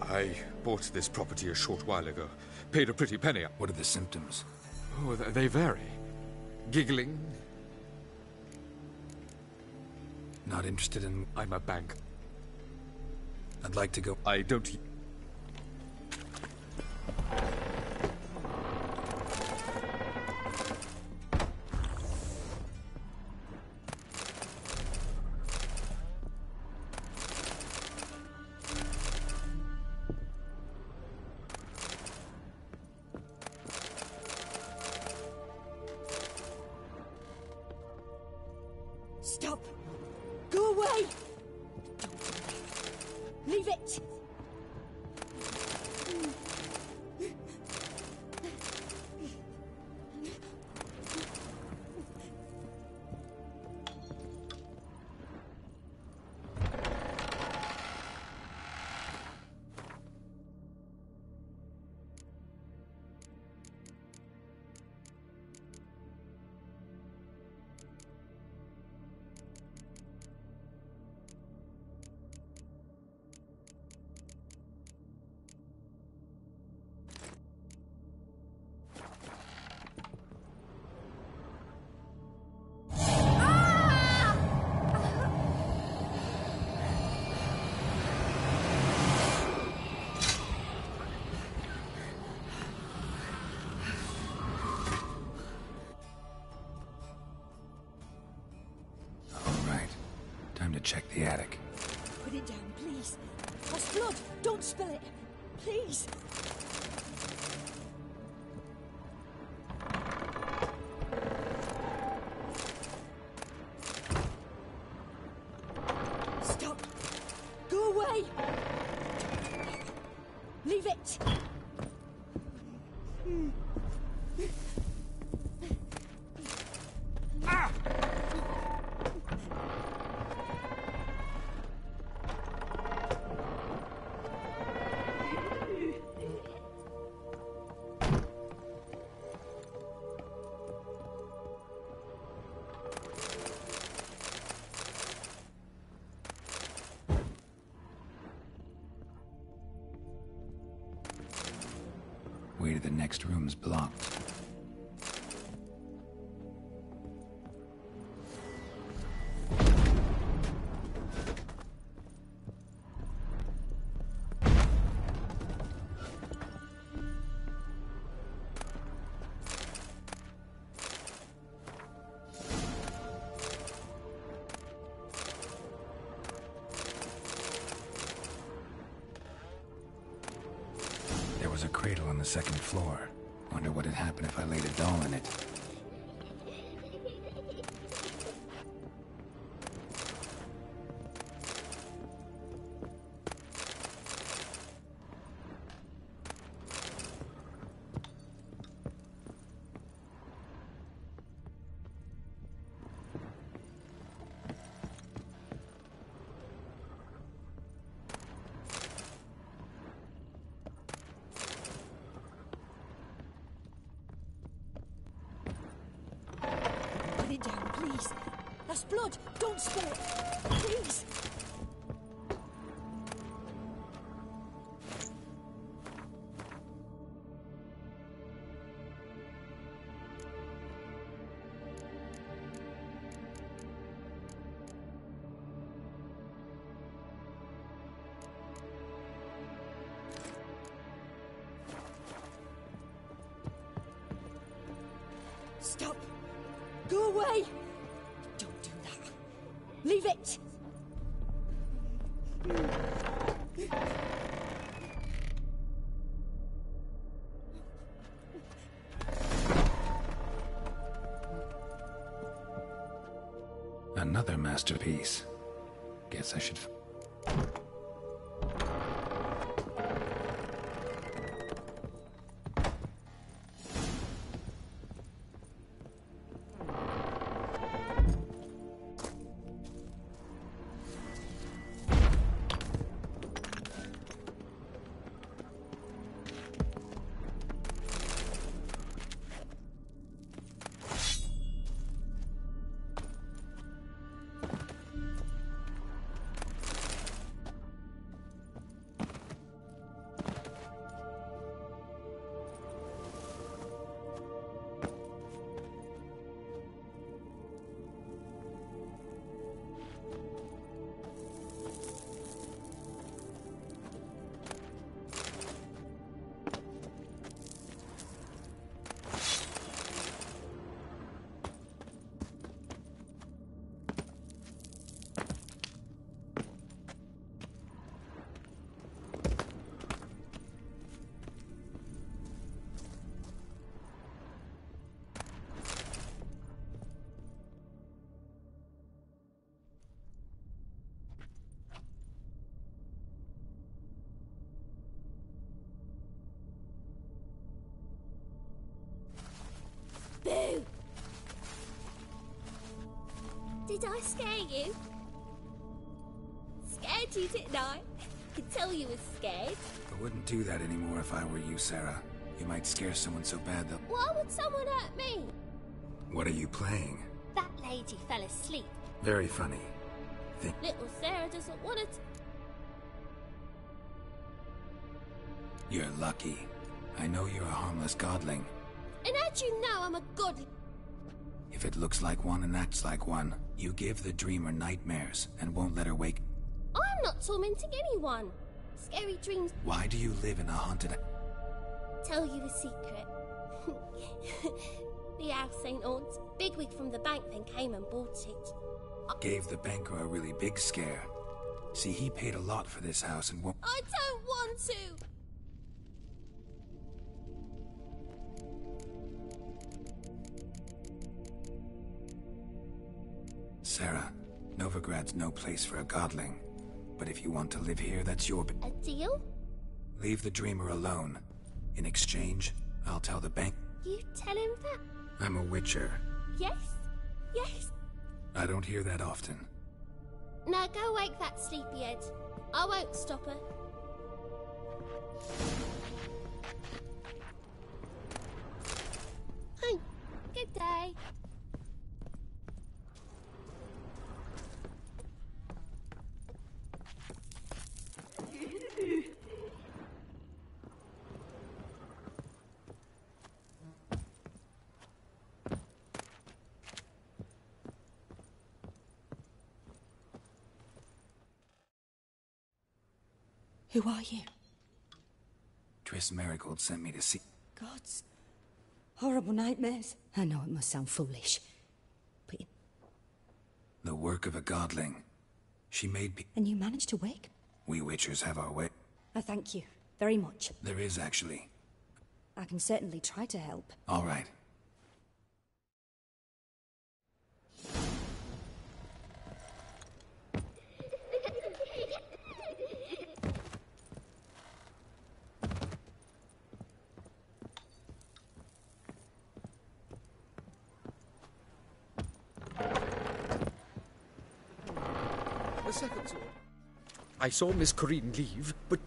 I bought this property a short while ago. Paid a pretty penny. What are the symptoms? Oh, they vary. Giggling. Not interested in... I'm a bank. I'd like to go... I don't... Stop! Go away! Leave it! Time to check the attic. Put it down, please. That's blood! Don't spill it! Please! Stop! Go away! Leave it! Ah! room's blocked. There was a cradle on the second floor. Wonder what had happened if I laid a doll in it. Put it down, please. That's blood. Don't spill it. Please. Stop. Go away. Don't do that. Leave it. Another masterpiece. Guess I should... Boo! Did I scare you? Scared you, didn't I? Could tell you was scared. I wouldn't do that anymore if I were you, Sarah. You might scare someone so bad they'll... Why would someone hurt me? What are you playing? That lady fell asleep. Very funny. Little Sarah doesn't want it. You're lucky. I know you're a harmless godling. And how'd you know I'm a god? If it looks like one and acts like one, you give the dreamer nightmares and won't let her wake. I'm not tormenting anyone. Scary dreams. Why do you live in a haunted... Tell you a secret. The house ain't haunted. Bigwig from the bank then came and bought it. Gave the banker a really big scare. See, he paid a lot for this house and won't... I don't want to! Sarah, Novigrad's no place for a godling. But if you want to live here, that's your... A deal? Leave the dreamer alone. In exchange, I'll tell the bank... You tell him that? I'm a witcher. Yes? Yes? I don't hear that often. Now go wake that sleepyhead. I won't stop her. Hey, good day. Who are you? Triss Marigold sent me to see... Gods. Horrible nightmares. I know it must sound foolish. But The work of a godling. She made me... And you managed to wake? We Witchers have our way. I thank you. Very much. There is, actually. I can certainly try to help. All right. A second, sword. I saw Miss Corrine leave, but...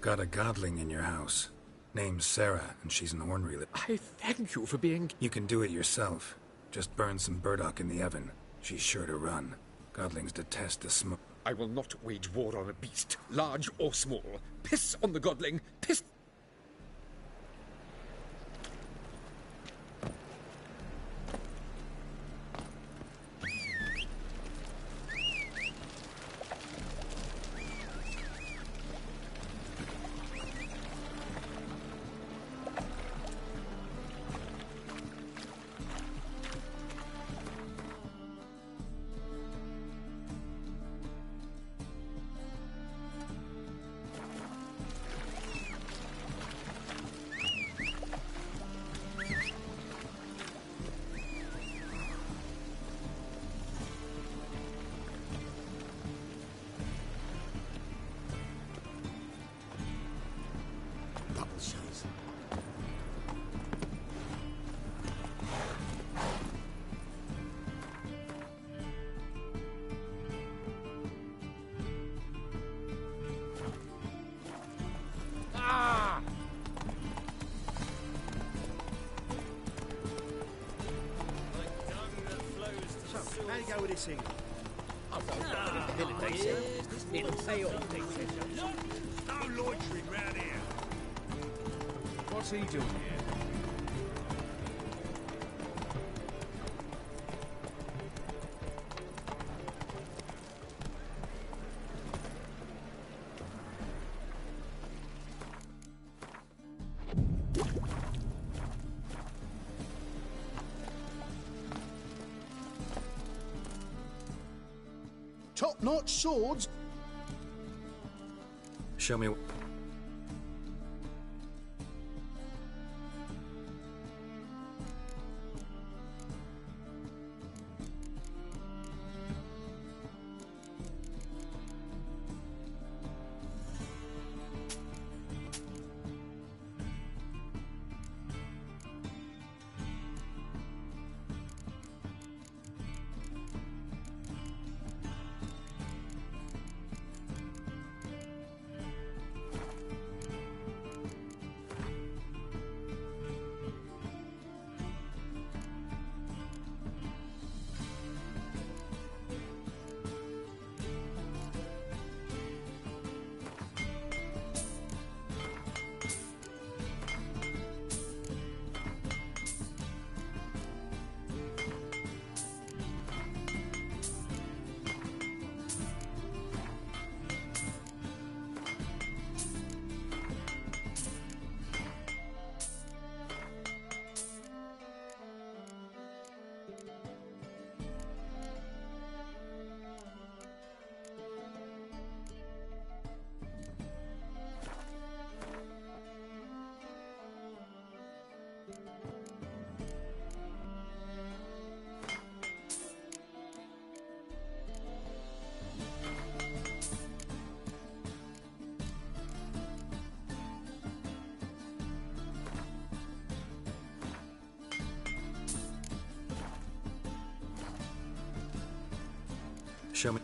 Got a godling in your house. Name's Sarah, and she's an ornery... I thank you for being... You can do it yourself. Just burn some burdock in the oven. She's sure to run. Godlings detest the smoke. I will not wage war on a beast, large or small. Piss on the godling! Piss... How you go with this thing? No loitering round here. What's he doing here? Top-notch swords. Show me... Show me...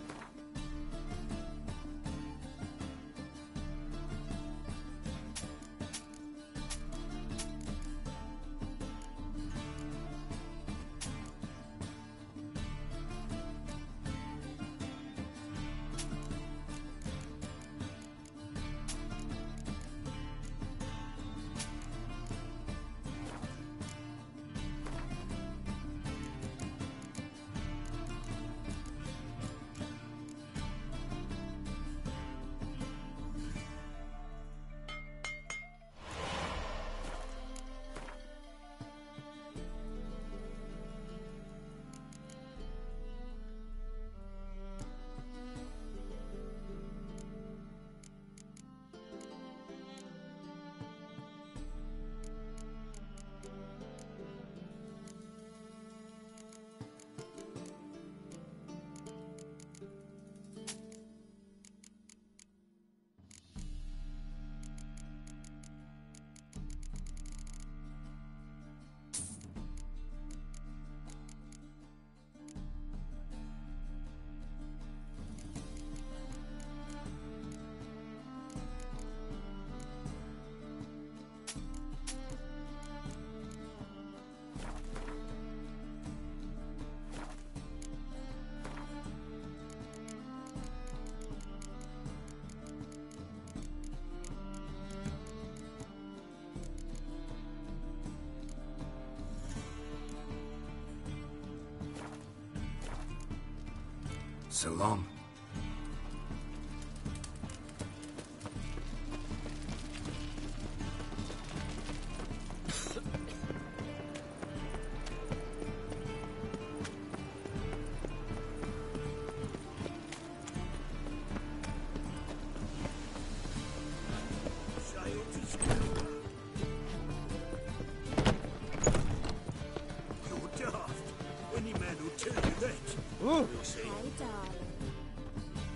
So long.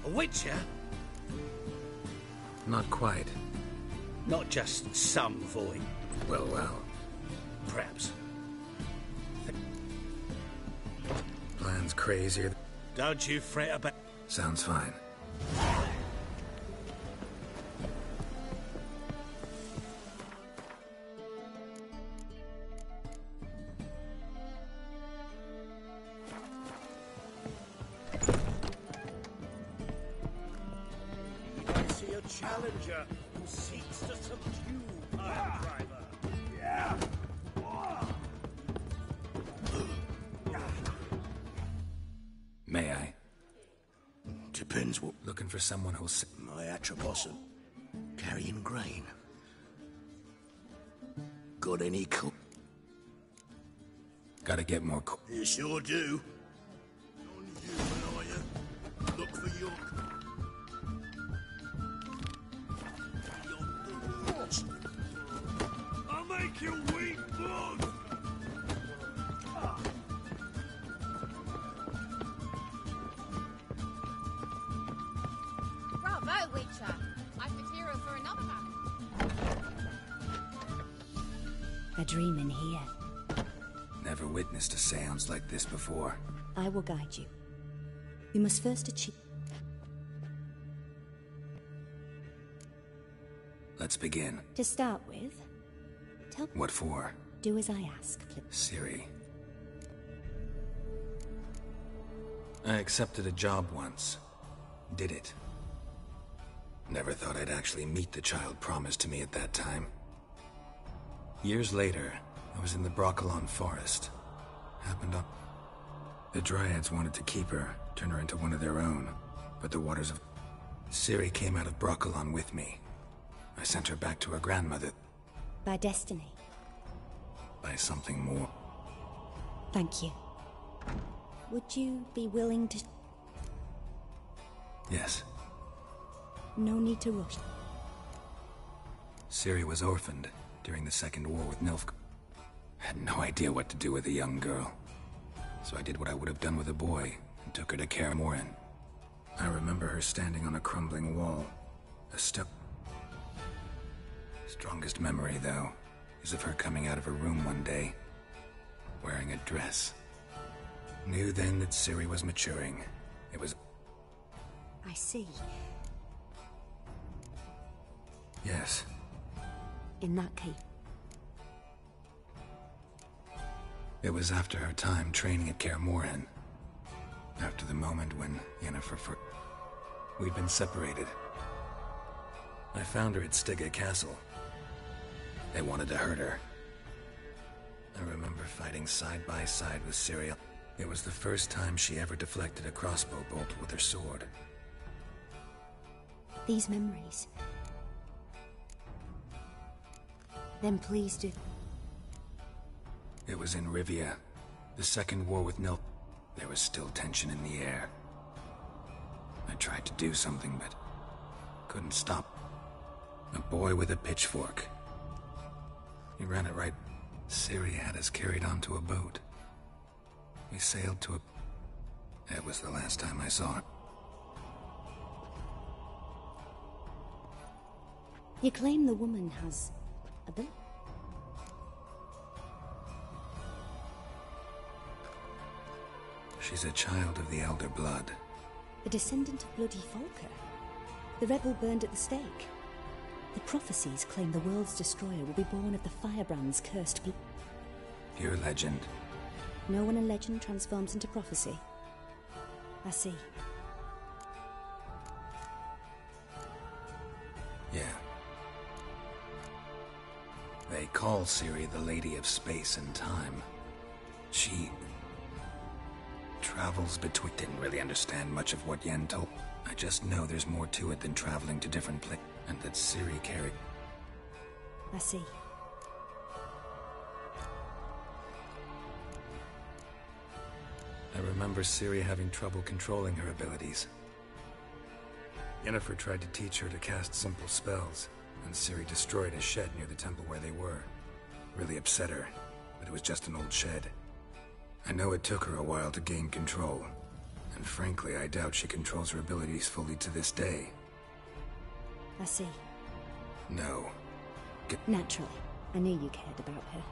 A witcher? Not quite. Not just some void. Well, well. Perhaps. Plan's crazier. Don't you fret about... Sounds fine. Challenger who seeks to subdue Pile Driver. Yeah. May I? Depends what... Looking for someone who'll... My Atropos carrying grain. Got any cook? Gotta get more You sure do. On you, Anaya. Look for your... I'll make you weep blood! Bravo, Witcher! I've material for another man. A dream in here. Never witnessed a seance like this before. I will guide you. You must first achieve... Let's begin. To start with, tell... What for? Do as I ask, Flip. Ciri. I accepted a job once. Did it. Never thought I'd actually meet the child promised to me at that time. Years later, I was in the Broccolon forest. Happened up. The Dryads wanted to keep her, turn her into one of their own. But the waters of... Ciri came out of Broccolon with me. I sent her back to her grandmother. By destiny. By something more. Thank you. Would you be willing to... Yes. No need to rush. Ciri was orphaned during the Second War with Nilf. Had no idea what to do with a young girl. So I did what I would have done with a boy and took her to Kaer Morhen. I remember her standing on a crumbling wall. A step... Strongest memory, though, is of her coming out of her room one day, wearing a dress. Knew then that Ciri was maturing. It was... I see. Yes. In that case... It was after her time training at Kaer Morhen. After the moment when Yennefer... We'd been separated. I found her at Stygia Castle. They wanted to hurt her. I remember fighting side by side with Ciri. It was the first time she ever deflected a crossbow bolt with her sword. These memories... Then please do... It was in Rivia. The Second War with Nilf. There was still tension in the air. I tried to do something, but couldn't stop. A boy with a pitchfork. He ran it right. Ciri had us carried onto a boat. We sailed to a... That was the last time I saw her. You claim the woman has... a bill? She's a child of the Elder Blood. A descendant of Bloody Volker. The rebel burned at the stake. The prophecies claim the world's destroyer will be born of the Firebrand's cursed blood. Pure legend. Know when a legend transforms into prophecy? I see. Yeah. They call Ciri the Lady of Space and Time. She... travels between... Didn't really understand much of what Yen told. I just know there's more to it than traveling to different places, and that Ciri carried... I see. I remember Ciri having trouble controlling her abilities. Yennefer tried to teach her to cast simple spells, and Ciri destroyed a shed near the temple where they were. Really upset her, but it was just an old shed. I know it took her a while to gain control, and frankly, I doubt she controls her abilities fully to this day. I see. No. Naturally. I knew you cared about her.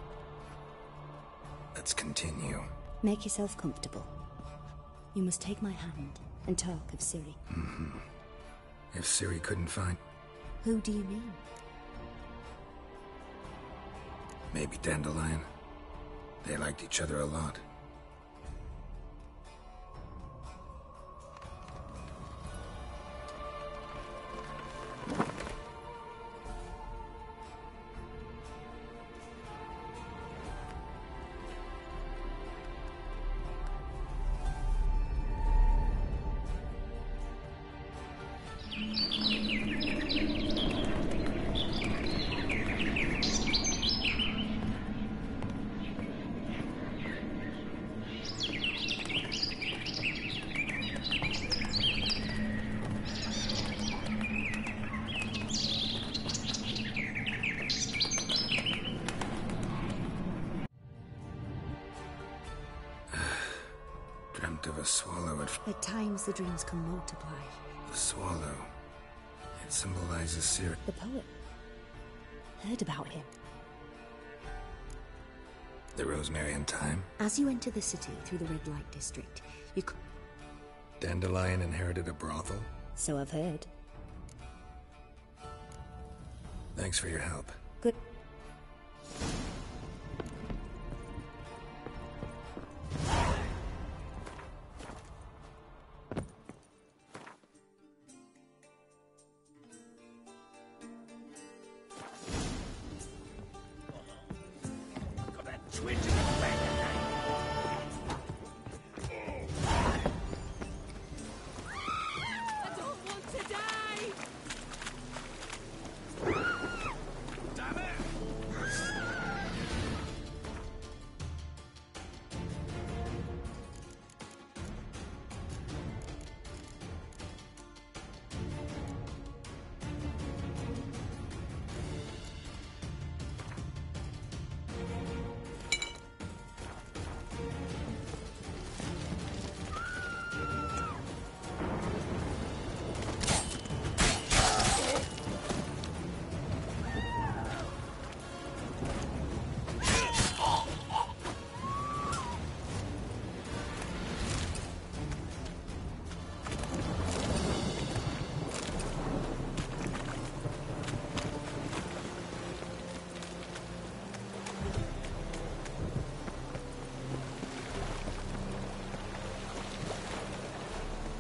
Let's continue. Make yourself comfortable. You must take my hand and talk of Ciri. Mm-hmm. If Ciri couldn't find... Who do you mean? Maybe Dandelion. They liked each other a lot. Of a swallow At times the dreams can multiply. The swallow. It symbolizes Ciri. The poet. Heard about him. The Rosemary and Thyme? As you enter the city through the red light district, you could... Dandelion inherited a brothel? So I've heard. Thanks for your help. Good.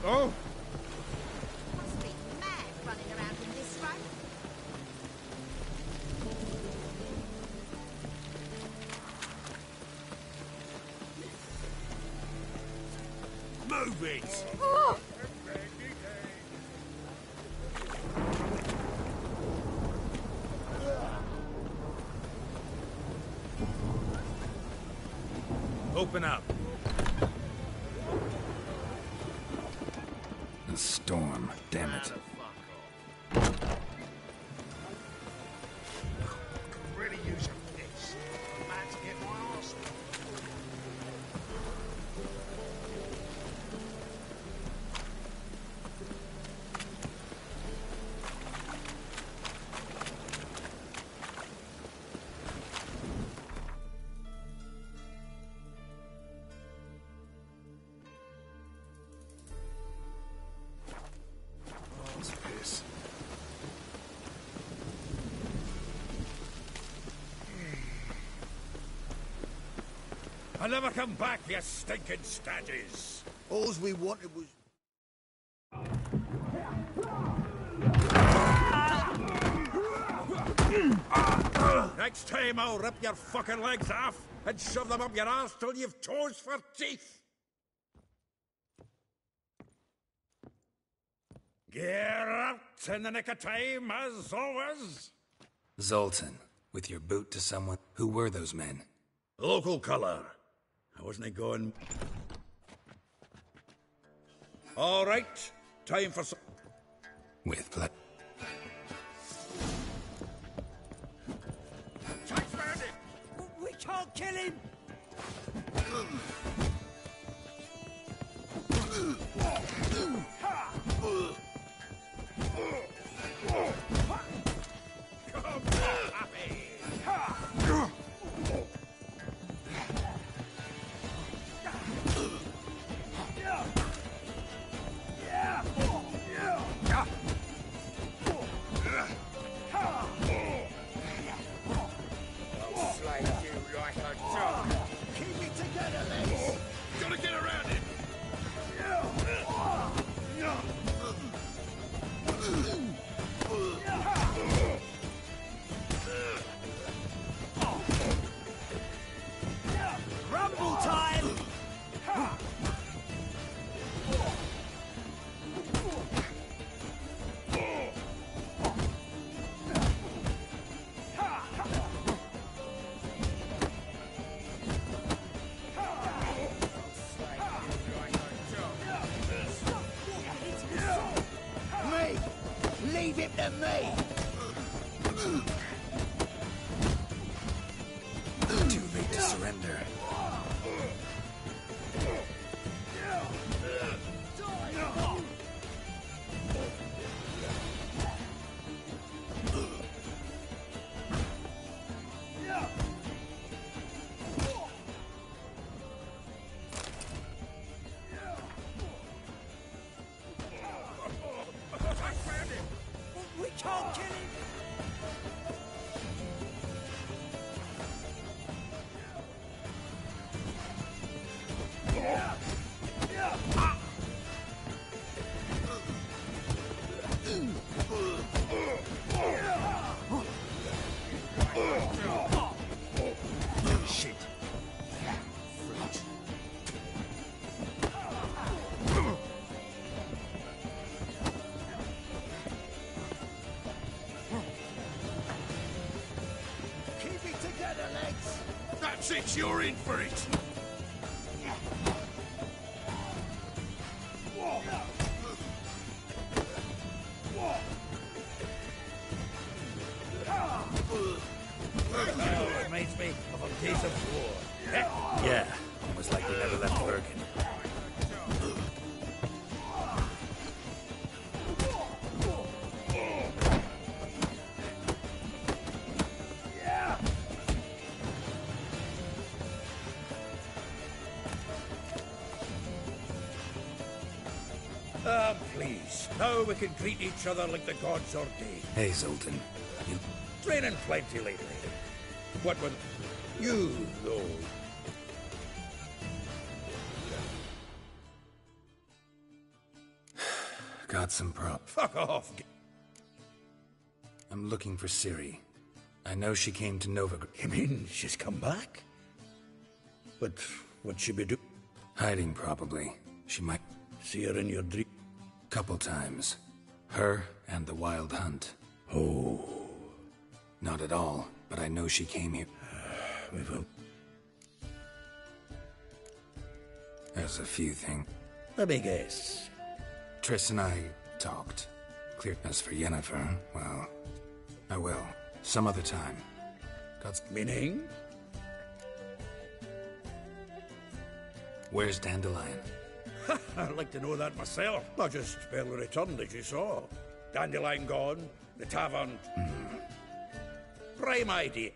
Oh! Must be mad running around in this road. Move it! Oh! Open up. A storm, damn it. Could really use a fix. I'm about to get my arse. I'll never come back, you stinking stagges. All we wanted was... Next time I'll rip your fucking legs off and shove them up your arse till you've toes for teeth. Gear up in the nick of time, as always. Zoltan, with your boot to someone. Who were those men? Local colour. I wasn't going... All right, time for some... With play. We can't kill him! Rumble time! Me! Leave him to me! Too late to surrender. We can't kill him! Shit. Keep it together, lads! That's it, you're in for it! Reminds me of a days of war. Yeah, almost like they never left Bergen. Please. Now we can greet each other like the gods ordained. Hey, Zoltan. You... Training plenty lately. What would... You, though. Got some prop. Fuck off. I'm looking for Ciri. I know she came to Novigrad. You mean she's come back? But what'd she be doing? Hiding, probably. She might... See her in your dream? Couple times. Her and the Wild Hunt. Oh. Not at all, but I know she came here. We will. There's a few things. Let me guess. Triss and I talked. Clear. As for Yennefer, well, I will. Some other time. God's... Meaning? Where's Dandelion? I'd like to know that myself. I just barely returned, as you saw. Dandelion gone, the tavern... Prime idea.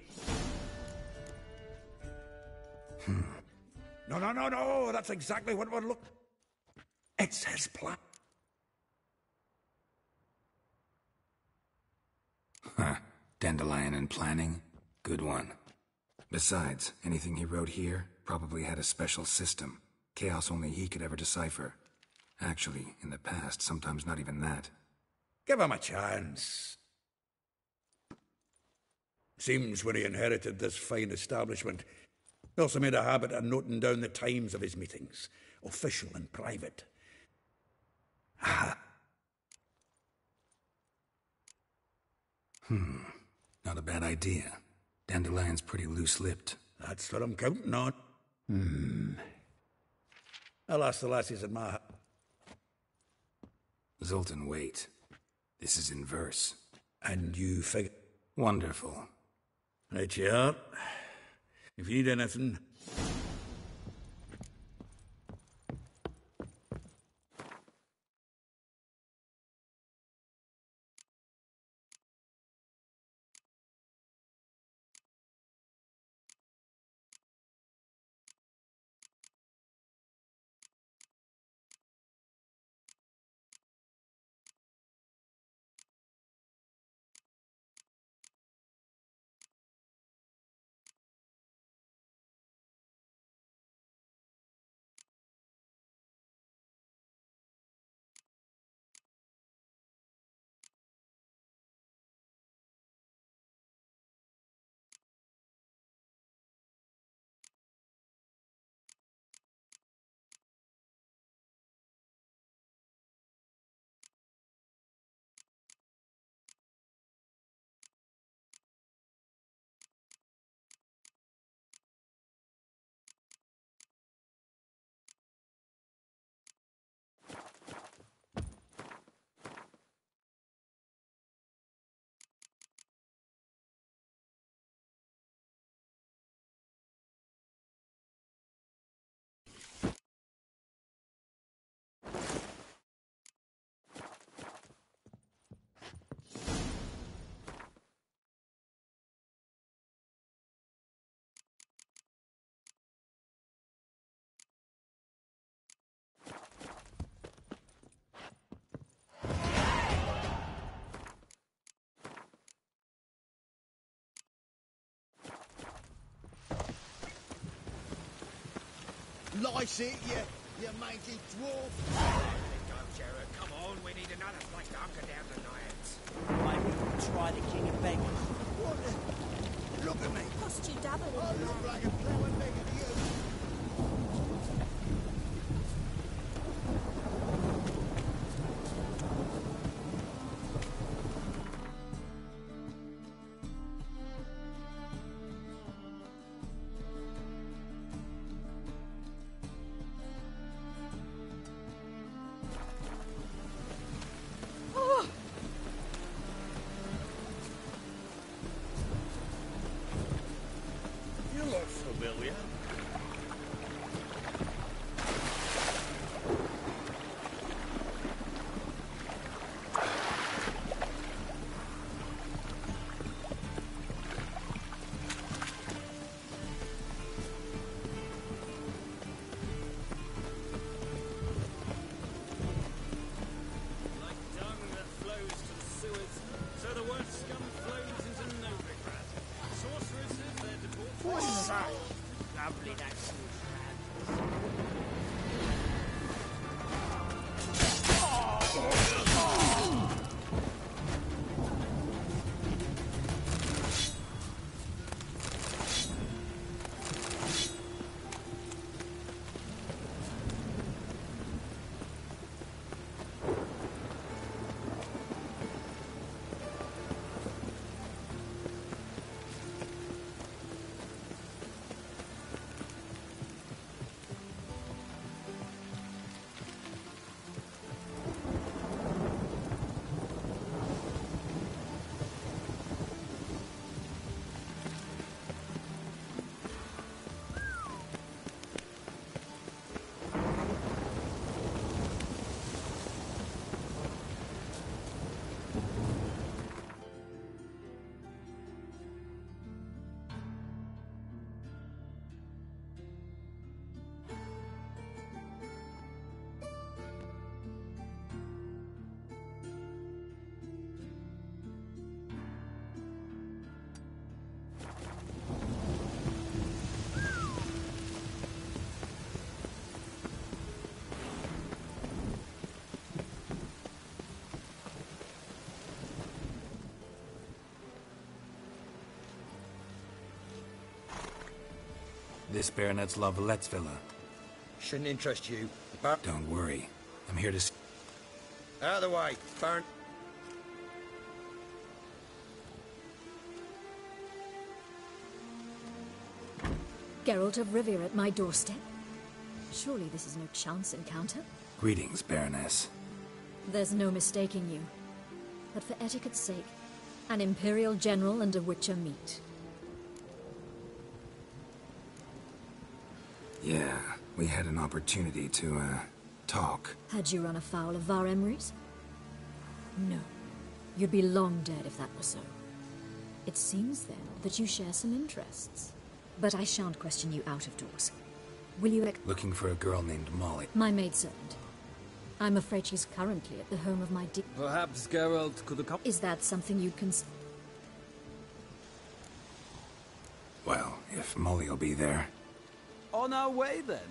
No, that's exactly what we're looking... It's his plan. Huh. Dandelion and planning? Good one. Besides, anything he wrote here probably had a special system. Chaos only he could ever decipher. Actually, in the past, sometimes not even that. Give him a chance. Seems when he inherited this fine establishment, he also made a habit of noting down the times of his meetings, official and private. Not a bad idea. Dandelion's pretty loose-lipped. That's what I'm counting on. Alas, the lassies in my... Zoltan, wait. This is in verse. And you figure... Wonderful. Right you are. If you need anything... Lice it, you mangy dwarf! Go, Jared, come on, we need another place to hunker down tonight. Maybe we'll try the King of Beggars. What the... Look at me! Cost you double in I the look man. like a flower beggar to you! You look familiar. Like dung that flows to the sewers, so the worst scum flows into Novigrad. Sorceresses, their debauchery. Lovely, that This Baronet's La Vallette's villa. Shouldn't interest you, but... Don't worry. I'm here to... Out of the way, Baron. Geralt of Rivia at my doorstep? Surely this is no chance encounter? Greetings, Baroness. There's no mistaking you. But for etiquette's sake, an Imperial General and a Witcher meet. Yeah, we had an opportunity to, talk. Had you run afoul of Var Emrys? No. You'd be long dead if that were so. It seems, then, that you share some interests. But I shan't question you out of doors. Will you Looking for a girl named Molly. My maidservant. I'm afraid she's currently at the home of my Perhaps Geralt could accompany... Is that something you'd consider? Well, if Molly'll be there. On our way, then.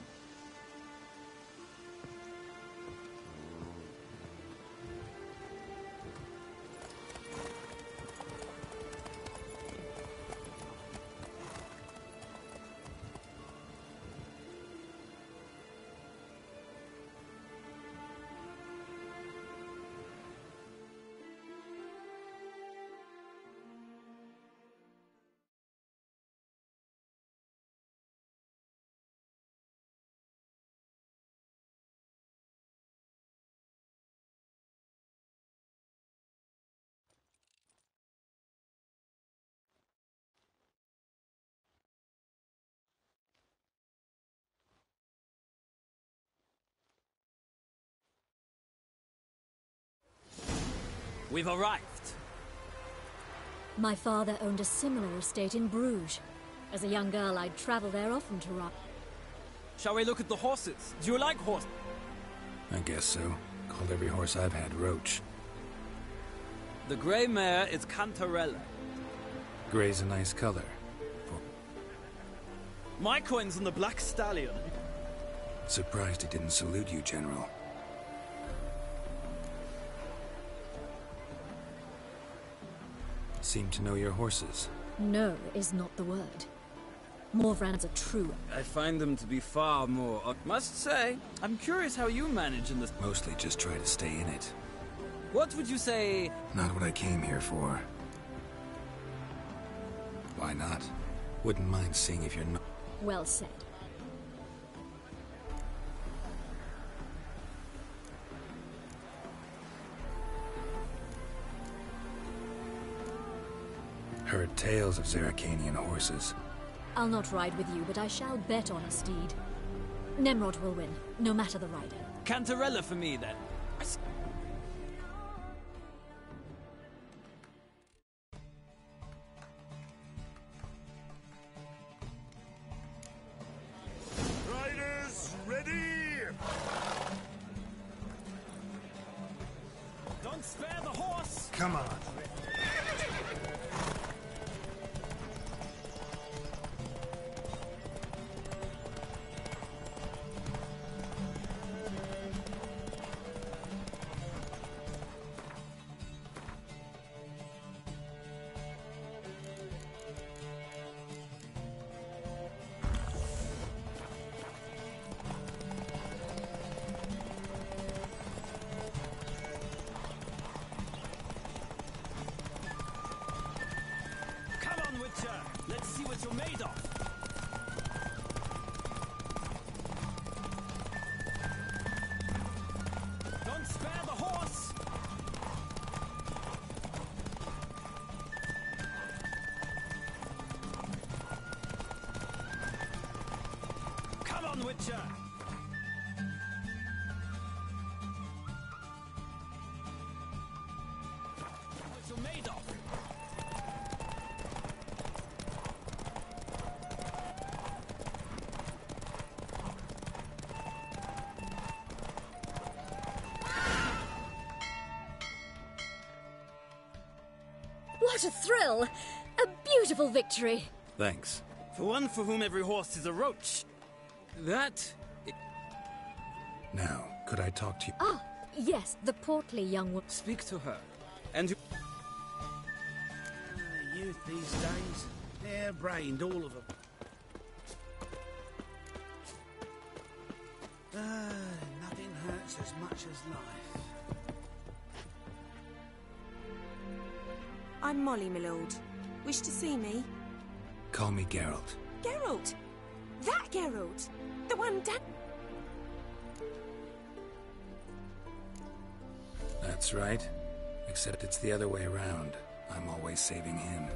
We've arrived. My father owned a similar estate in Bruges. As a young girl, I'd travel there often to ride. Shall we look at the horses? Do you like horses? I guess so. Called every horse I've had Roach. The grey mare is Cantarella. Gray's a nice color. My coin's on the Black Stallion. Surprised he didn't salute you, General. Seem to know your horses. No is not the word. Morvrans are true. I find them to be far more... Must say, I'm curious how you manage in this... Mostly just try to stay in it. What would you say... Not what I came here for. Why not? Wouldn't mind seeing if you're not... Well said. Heard tales of Zeracanian horses. I'll not ride with you, but I shall bet on a steed. Nemrod will win, no matter the rider. Cantarella for me, then. Riders, ready? Don't spare the horse! Come on. Let's see what you're made of. Don't spare the horse. Come on, Witcher. What you're made of. What a thrill! A beautiful victory! Thanks. For one for whom every horse is a roach. That... Now, could I talk to you? Ah, yes, the portly young woman. Speak to her. And you... The youth these days, hair-brained, all of them. Nothing hurts as much as life. I'm Molly, my lord. Wish to see me? Call me Geralt. Geralt! That Geralt! The one down... That's right. Except it's the other way around. I'm always saving him.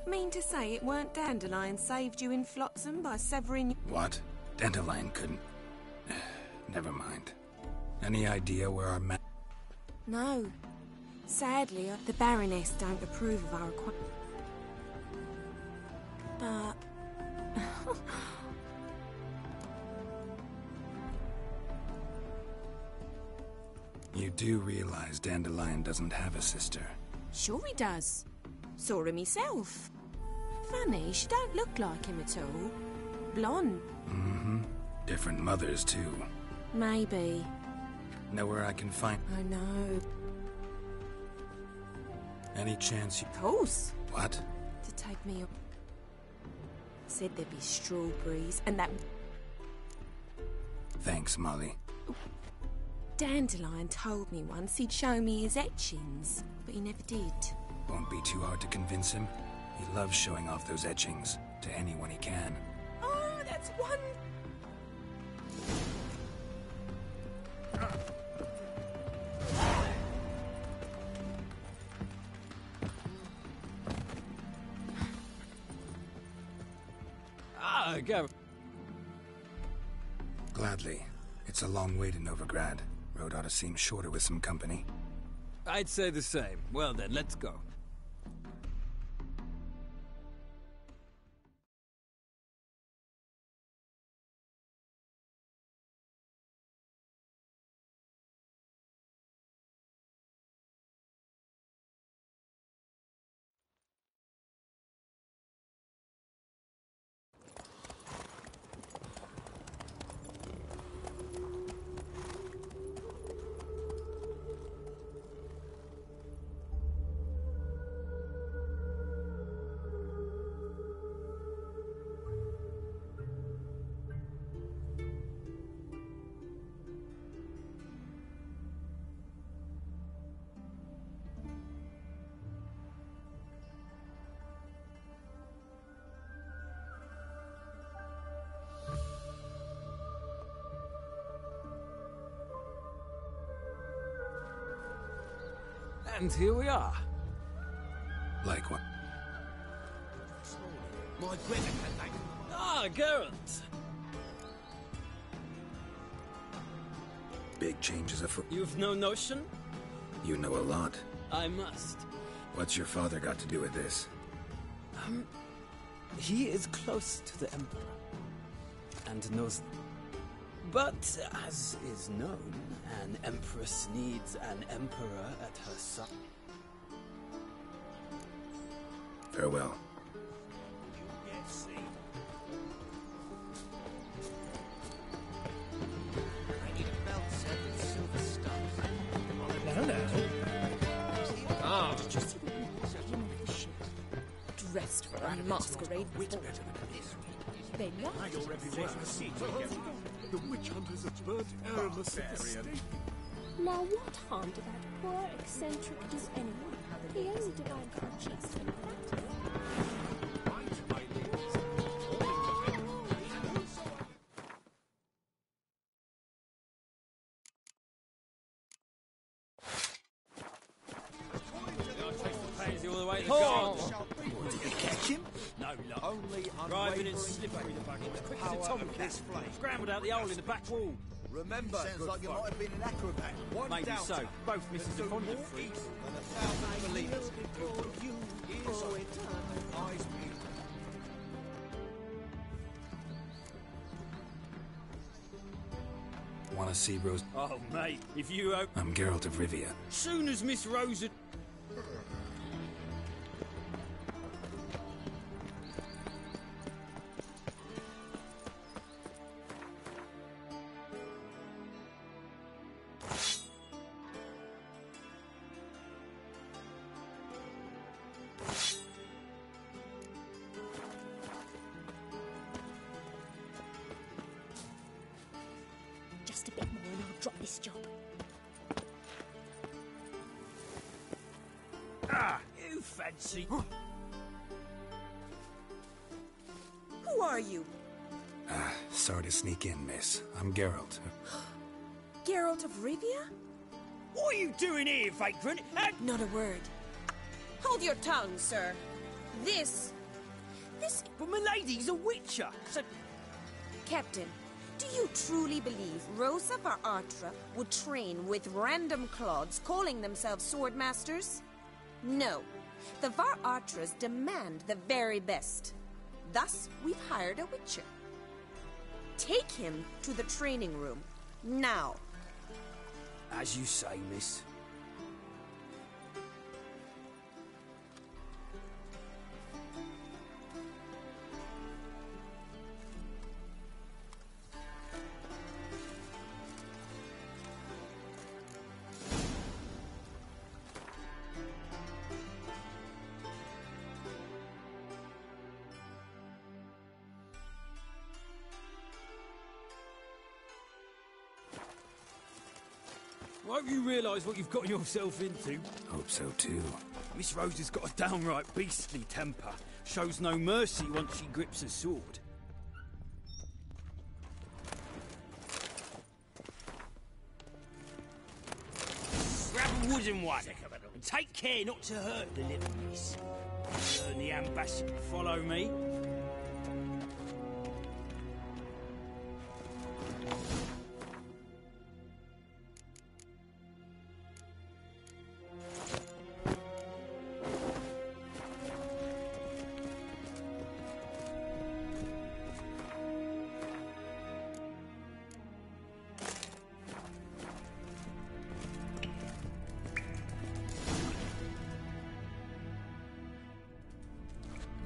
Mean to say it weren't Dandelion saved you in Flotsam by severing... What? Dandelion couldn't... Never mind. Any idea where our ma... No. Sadly, the Baroness don't approve of our But... You do realize Dandelion doesn't have a sister? Sure he does. Saw her myself. Funny, she don't look like him at all. Blonde. Mm-hmm. Different mothers, too. Maybe. Know where I can find... I know. Any chance you... Of course. What? To take me up. Said there'd be strawberries and that... Thanks, Molly. Dandelion told me once he'd show me his etchings, but he never did. Won't be too hard to convince him. He loves showing off those etchings to anyone he can. Oh, that's one... Go. Gladly. It's a long way to Novigrad. Road ought to seem shorter with some company. I'd say the same. Well then, let's go. And here we are. Like what? My brother can make... Ah, Geralt! Big changes afoot. You've no notion? You know a lot. I must. What's your father got to do with this? He is close to the Emperor. And knows... But, as is known, an Empress needs an Emperor at her side. Farewell. Dressed for a masquerade ball. They lie. The witch hunters have burnt Aramis at the stake. Now what harm did that poor eccentric do anyway? He only divine conscience and that. Did you catch him? No luck. Only driving and slippery the buggy. Quick as a tomcat. Scrambled out the hole in the back wall. Remember, sounds like you might have been an acrobat. One Maybe down so. Both Mrs. Devon freaks. And 1,000 believers. You ears on it, eyes peeled. Want to see Rose? Oh, mate, if you... I'm Geralt of Rivia. Soon as Miss Rosa... Just a bit more and I'll drop this job. Ah, you fancy... Who are you? Sorry to sneak in, miss. I'm Geralt. Geralt of Rivia? What are you doing here, vagrant? Not a word. Hold your tongue, sir. This... But milady's a witcher, so... Captain, do you truly believe Rosa Varatra would train with random clods calling themselves sword masters? No. The Varatras demand the very best. Thus, we've hired a witcher. Take him to the training room, now. As you say, miss. I hope you realise what you've got yourself into. Hope so, too. Miss Rose has got a downright beastly temper. Shows no mercy once she grips a sword. Grab a wooden one, and take care not to hurt the little miss. Learn the ambassador. Follow me.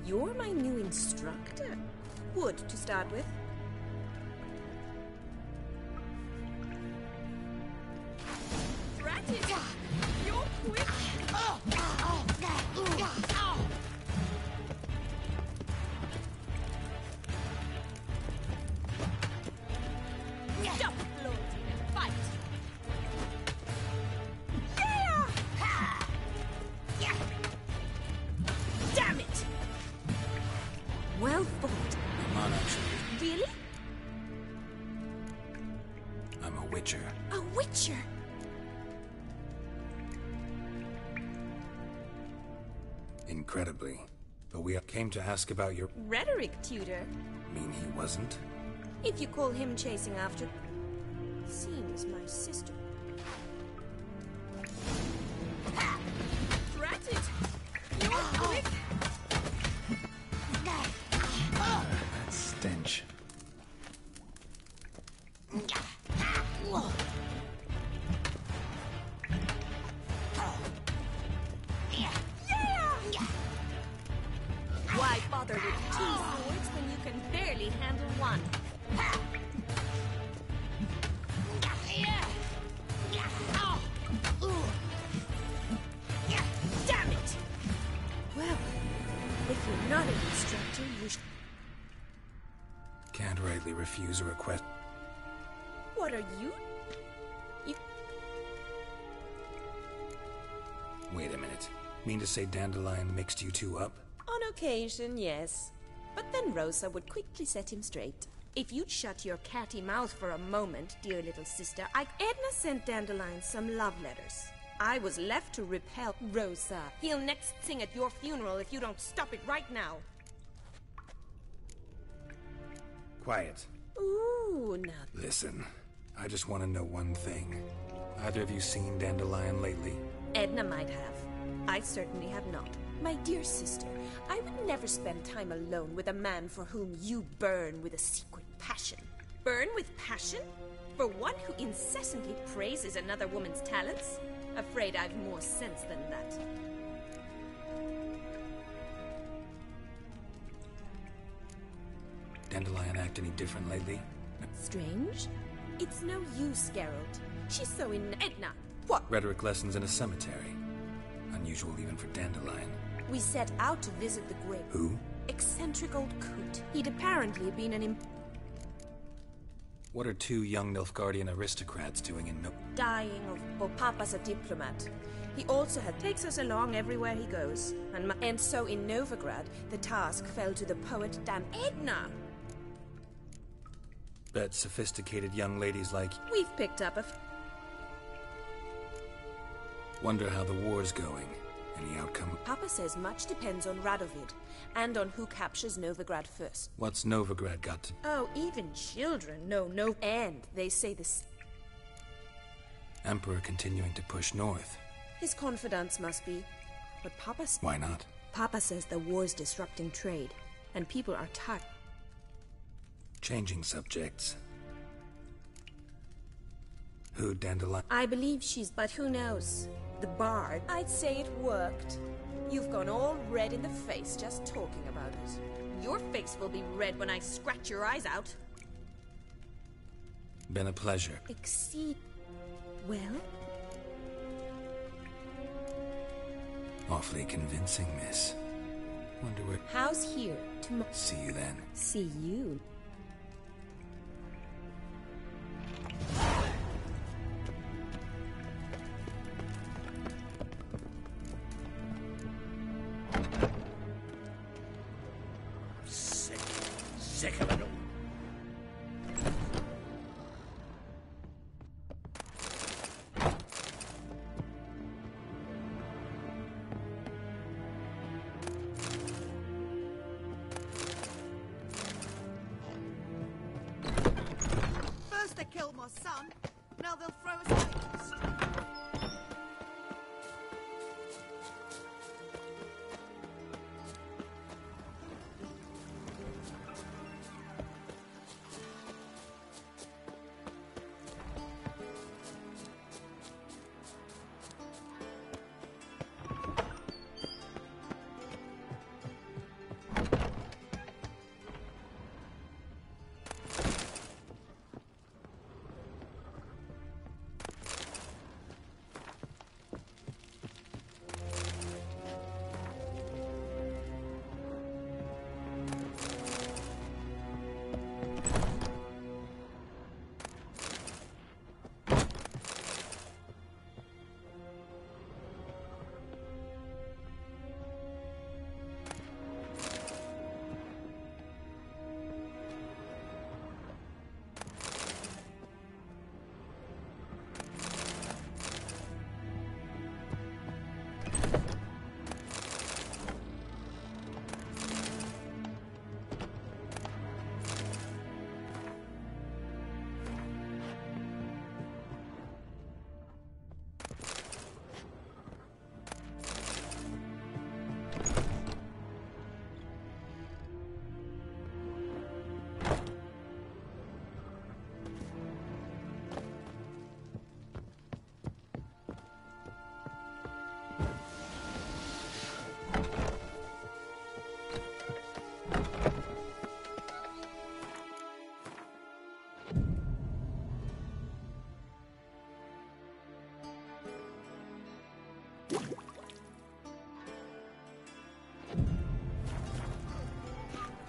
You're my new instructor. Wood, to start with. Ratted! You're quick! Stop, Lord! Fight! Yeah! Damn it! Well fought. I'm not actually. Really? I'm a witcher. A witcher? Incredibly. But we came to ask about your... Rhetoric tutor. Mean he wasn't? If you call him chasing after... Seems my sister. Ratted! You're quick! That stench. Why bother with 2 swords when you can barely handle one? Damn it! Well, if you're not an instructor, you should... Can't rightly refuse a request. What are you? Wait a minute. Mean to say Dandelion mixed you two up? On occasion, yes. But then Rosa would quickly set him straight. If you'd shut your catty mouth for a moment, dear little sister, Edna sent Dandelion some love letters. I was left to repel Rosa. He'll next sing at your funeral if you don't stop it right now. Quiet. Ooh, now... Listen, I just want to know one thing. Either of you seen Dandelion lately? Edna might have. I certainly have not. My dear sister, I would never spend time alone with a man for whom you burn with a secret passion. Burn with passion? For one who incessantly praises another woman's talents? Afraid I've more sense than that. Dandelion act any different lately? Strange? It's no use, Geralt. She's so Edna, what? Rhetoric lessons in a cemetery. Unusual even for Dandelion. We set out to visit the grave. Who? Eccentric old coot. He'd apparently been an What are 2 young Nilfgaardian aristocrats doing in dying of Papa's a diplomat. He also takes us along everywhere he goes. And so in Novigrad, the task fell to the poet Dan Edna. Bet sophisticated young ladies like... We've picked up a... Wonder how the war's going. Any outcome? Papa says much depends on Radovid, and on who captures Novigrad first. What's Novigrad got to... Oh, even children know no... And they say this... Emperor continuing to push north. His confidants must be. But Papa... Why not? Papa says the war's disrupting trade, and people are tired. Changing subjects. Who, Dandelion? I believe she's... But who knows? The bard... I'd say it worked. You've gone all red in the face just talking about it. Your face will be red when I scratch your eyes out. Been a pleasure. Well? Awfully convincing, miss. Wonder where... How's here? See you then. See you. Sick of it all. First they killed my son, now they'll throw us papers.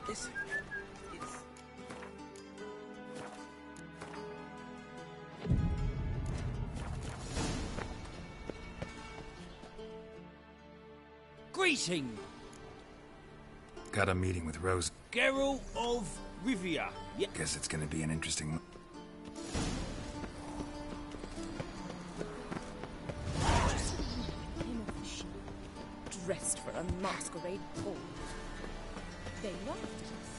This is... Greeting! Got a meeting with Rose. Geralt of Rivia. Guess it's gonna be an interesting... Dressed for a masquerade ball. They laughed at us.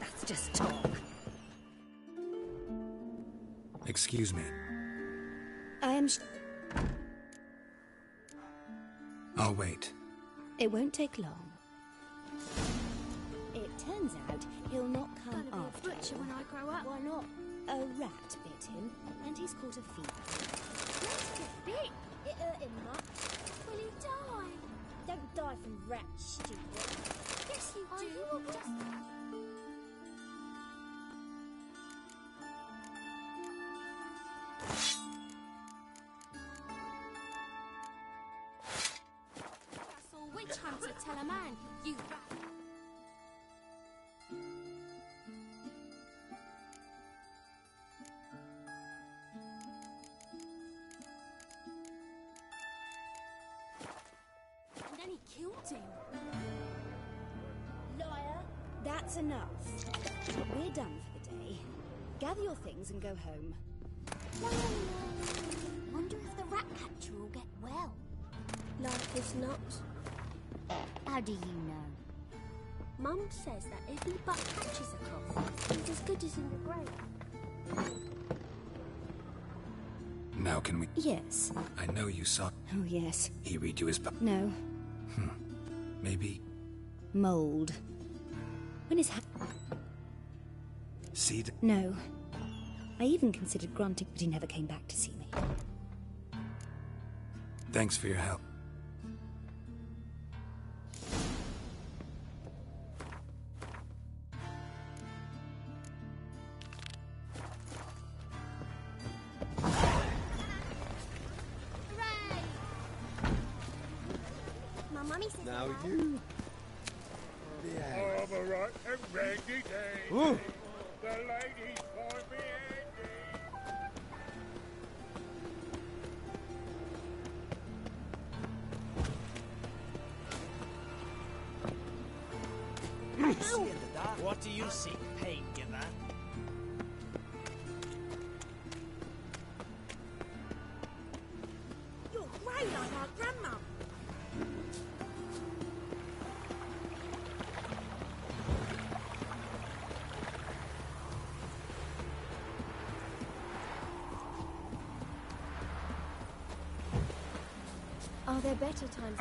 That's just talk. Excuse me. I am... I'll wait. It won't take long. It turns out he'll not come after butcher when I grow up. Why not? A rat bit him, and he's caught a fever. Let's get big. It hurt him much. Will he die? Don't die from rats, stupid. Yes, you do. Just... Witch hunter, tell a man, you rat. him. Liar! That's enough. We're done for the day. Gather your things and go home. Wonder if the rat catcher will get well. Life is not. How do you know? Mum says that if he but catches a cough, he's as good as in the grave. Now can we... Yes. I know you saw... Oh, yes. He read you his... No. Maybe... Mold. When is Seed? No. I even considered granting, but he never came back to see me. Thanks for your help. My mummy says Now you... I'm a right and ready day. Ooh. The ladies find me What do you seek, pain giver? You're grey like our grandmum. Are there better times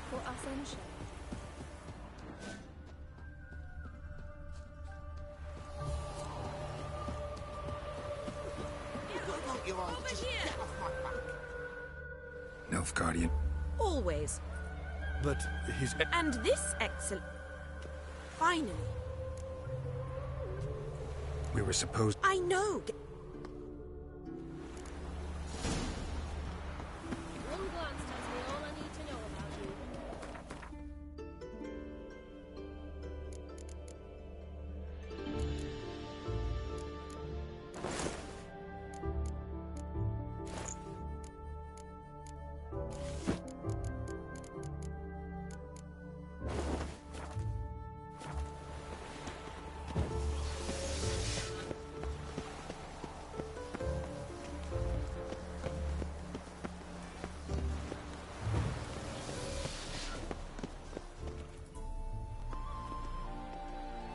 for us Ensha? Nilfgaardian. Always. But he's... And this excellent... Finally. We were supposed... I know. One glance tells me all I need to know about you.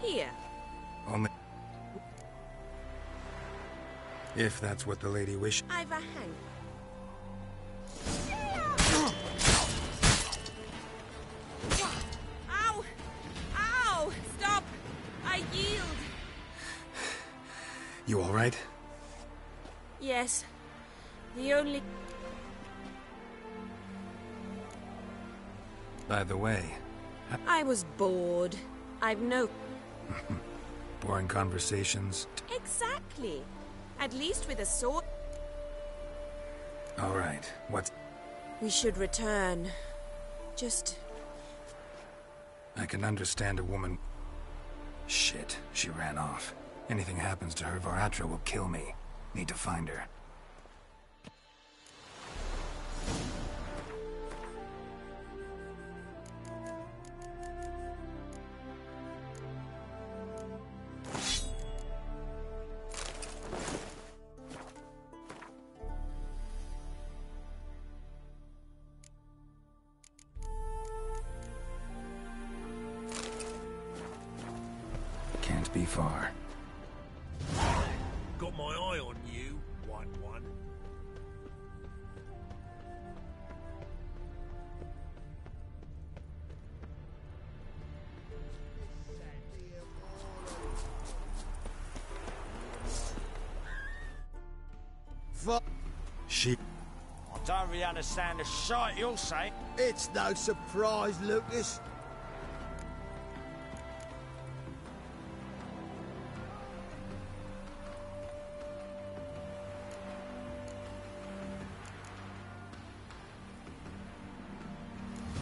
Here. Only... If that's what the lady wished... I've a hang. Ow! Ow! Stop! I yield! You all right? Yes. The only... By the way... I was bored. I've no... Boring conversations. Exactly. At least with a sword... All right, what's... We should return. Just... I can understand a woman... Shit, she ran off. Anything happens to her, Varatra will kill me. Need to find her. Can't be far. Got my eye on you, 1-1. Fuck. She... I don't really understand the shite you're saying. It's no surprise, Lucas.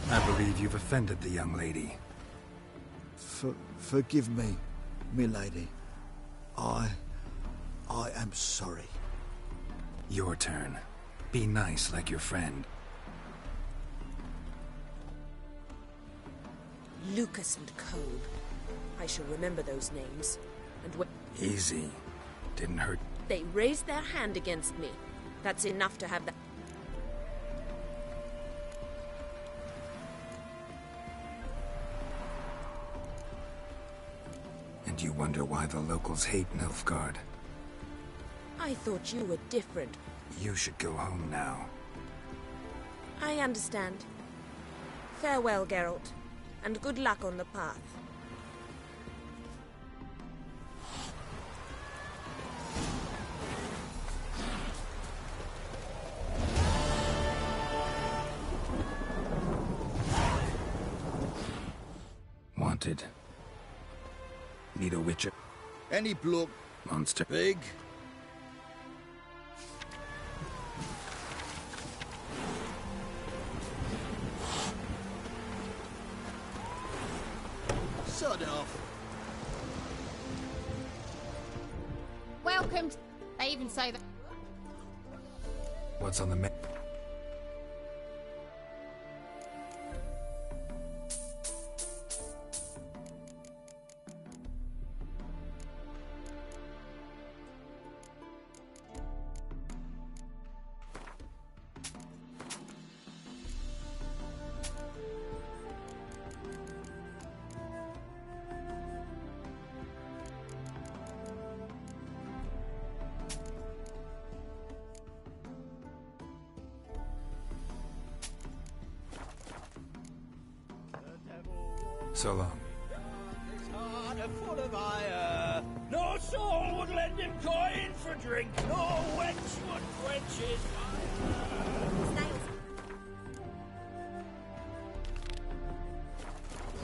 I believe you've offended the young lady. Forgive me, milady. I am sorry. Your turn. Be nice like your friend. Lucas and Cobe. I shall remember those names. And when Easy. Didn't hurt. they raised their hand against me, that's enough to have that. And you wonder why the locals hate Nilfgaard. I thought you were different. You should go home now. I understand. Farewell, Geralt, and good luck on the path. Wanted. Need a witcher. Any bloke. Monster. Big. Sod off. Welcome. They even say that. What's on the menu? So long. His heart a full of ire. No soul would lend him coin for drink. No wench would quench his fire.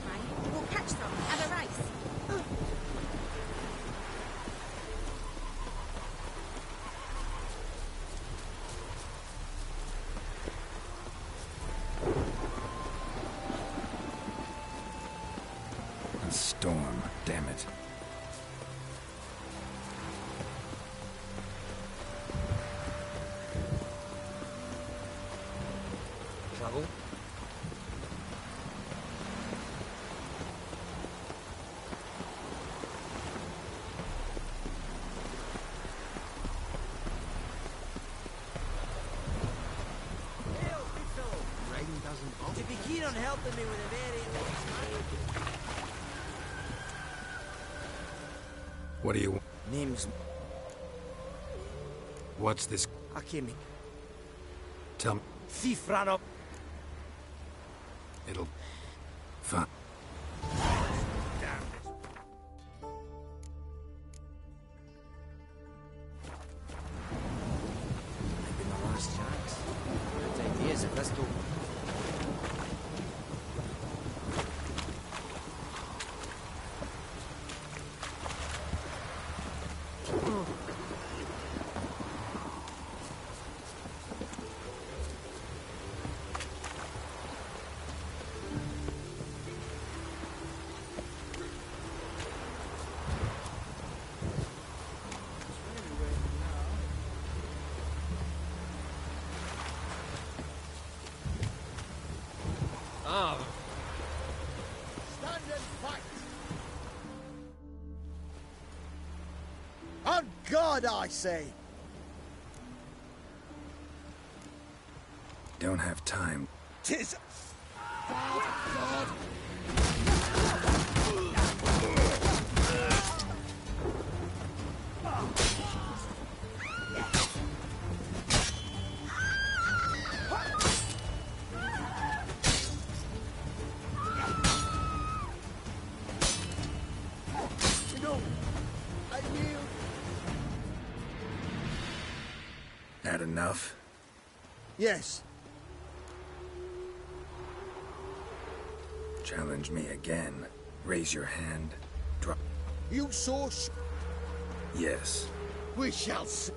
Right, we'll catch some. Have a race. Storm, damn it. Trouble? Rain doesn't bother. Would you be keen on helping me with a very What do you want? Name's... What's this? I came in. Tell me. Thief ran up. It'll... Fine. Might be my last chance. Good ideas if this don't... Stand and fight. On guard, I say. Don't have time. 'Tis... God. That enough? Yes. Challenge me again. Raise your hand. Drop. You saw... Yes. We shall see.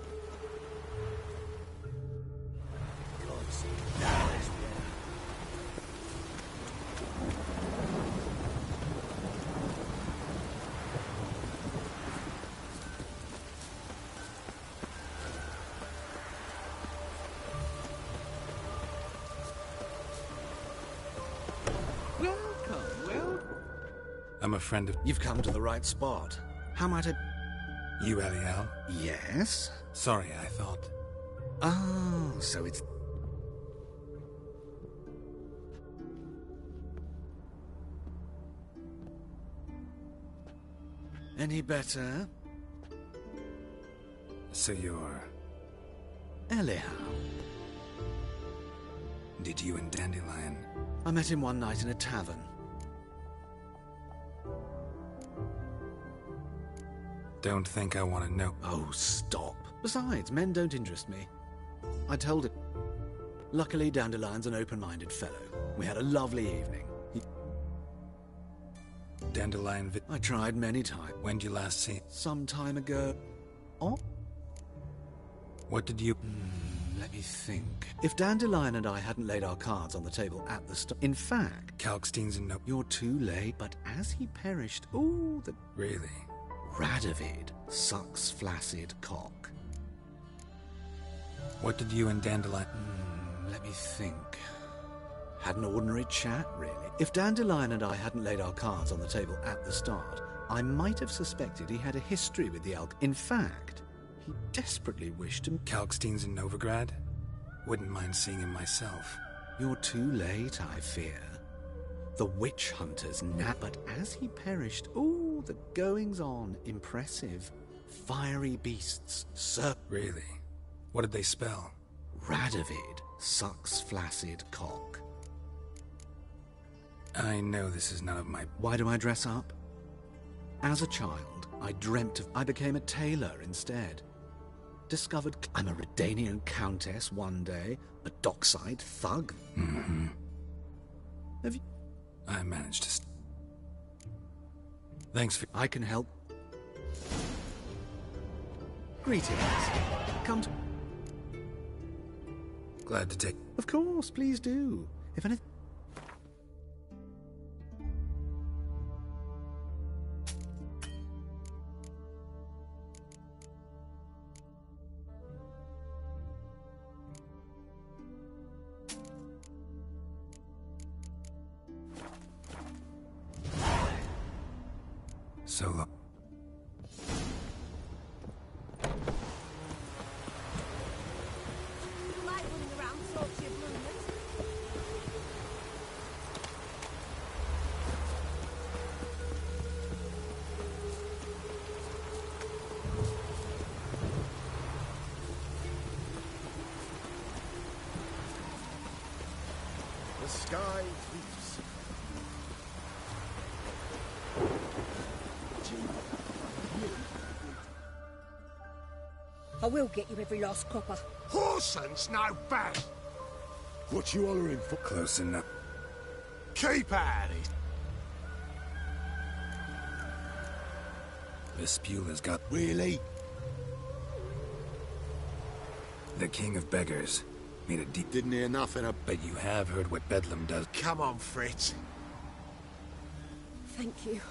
Welcome. I'm a friend of... You've come to the right spot. How might I... You, Eliel? Yes? Sorry, I thought... Oh, so it's... Any better? So you're... Eliel. Did you and Dandelion... I met him one night in a tavern. Don't think I want to know. Oh, stop. Besides, men don't interest me. I told him. Luckily, Dandelion's an open-minded fellow. We had a lovely evening. Dandelion... I tried many times. When'd you last see... Some time ago. Oh? What did you... Let me think. If Dandelion and I hadn't laid our cards on the table at the start... In fact... Kalkstein's in no... You're too late. But as he perished... Ooh, the... Really? Radovid sucks flaccid cock. What did you and Dandelion... Let me think. Had an ordinary chat, really. If Dandelion and I hadn't laid our cards on the table at the start, I might have suspected he had a history with the Alk. In fact, he desperately wished to... Kalkstein's in Novigrad? Wouldn't mind seeing him myself. You're too late, I fear. The witch hunters nap, but as he perished, ooh, the goings-on, impressive. Fiery beasts, sir. Really? What did they spell? Radovid sucks flaccid cock. I know this is none of my... Why do I dress up? As a child, I dreamt of... I became a tailor instead. Discovered I'm a Redanian countess one day, a dockside thug. Mm-hmm. Have you... I managed to... Thanks for... I can help. Greetings. Come to... Glad to take... Of course, please do. If anything... So long. The sky weeps. I will get you every last copper. Whoreson's no bad. What you hollering for? Close enough. Keep at it. Vespula's got... Really? The king of beggars made a deep... Didn't hear nothing of... But you have heard what Bedlam does. Come on, Fritz. Thank you.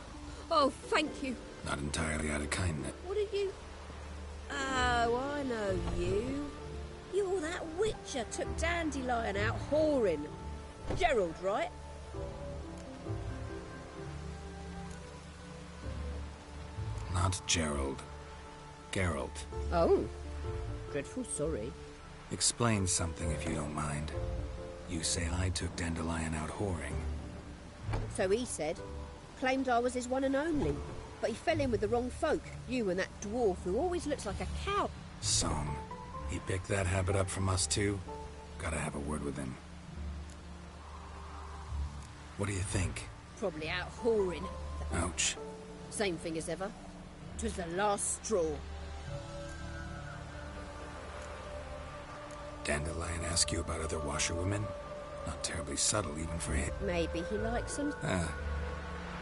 Oh, thank you. Not entirely out of kindness. What are you... Oh, I know you. You're that witcher took Dandelion out whoring. Gerald, right? Not Gerald. Geralt. Oh. Dreadful sorry. Explain something if you don't mind. You say I took Dandelion out whoring. So he said. Claimed I was his one and only. But he fell in with the wrong folk. You and that dwarf who always looks like a cow. Song. He picked that habit up from us too? Gotta have a word with him. What do you think? Probably out whoring. Ouch. Same thing as ever. 'Twas the last straw. Dandelion ask you about other washerwomen? Not terribly subtle even for him. Maybe he likes them.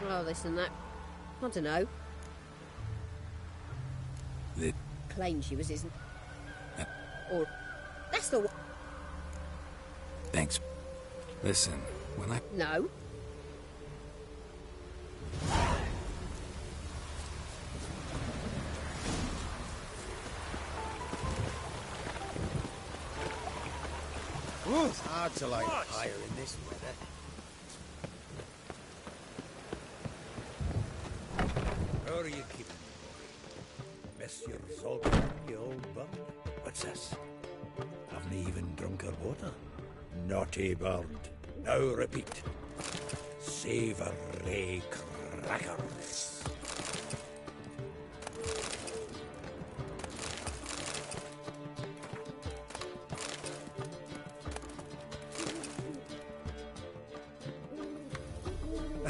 Well, this and that. I don't know. The... Claimed she was his... Or... That's the one... Thanks. Listen, when I... No. It's hard to light a fire in this weather. How are you keeping, boy? Miss your Zoltan, you old bum? What's this? Haven't even drunk her water. Naughty bird. Now repeat. Savoury crackers.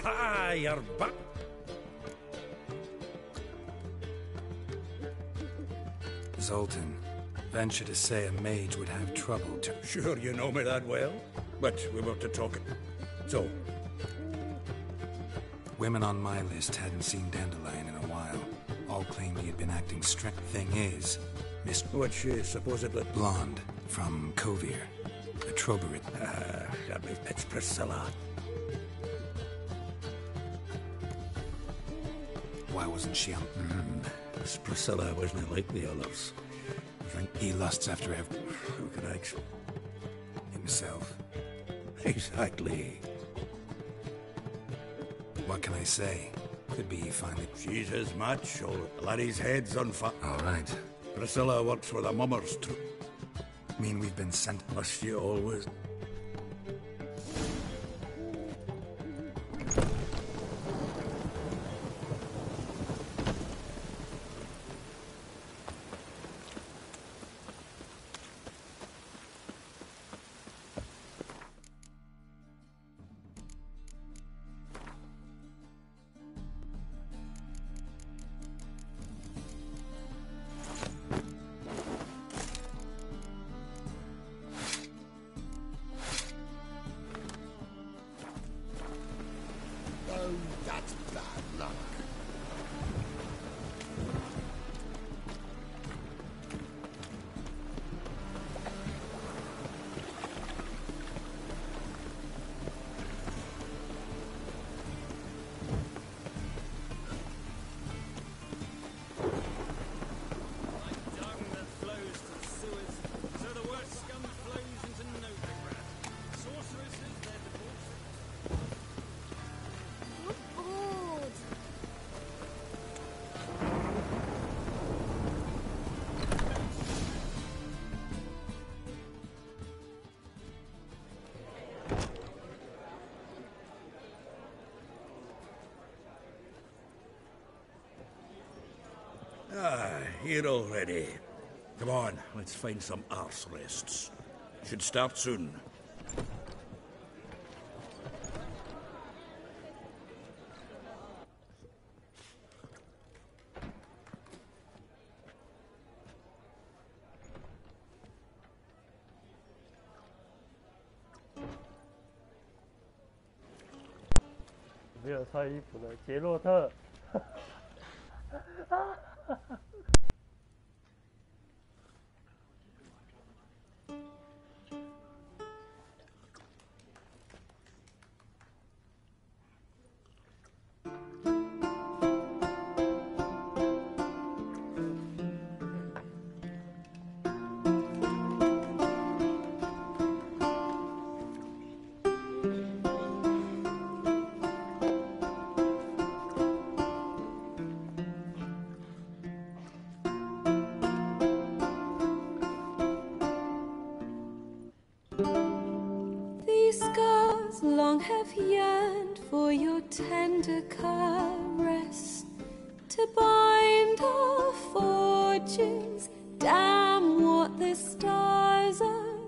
Ah, you're back. Zoltan, venture to say a mage would have trouble to... Sure you know me that well, but we were to talk. So? Women on my list hadn't seen Dandelion in a while. All claimed he had been acting strange. Thing is, Miss... What's she supposedly? Blonde, from Kovir. A Trobarid. It's Priscilla. Why wasn't she on... This Priscilla wasn't like the others. I think he lusts after Who can I explain? himself. Exactly. What can I say? Could be he finally... She's his match, or Larry's head's on fire. All right. Priscilla works with a mummers troop. Mean we've been sent... Must you always... That's bad luck. Here already. Come on, let's find some arse rests. Should start soon.没有穿衣服的杰洛特。These scars long have yearned for your tender caress, to bind our fortunes. Damn what the stars are.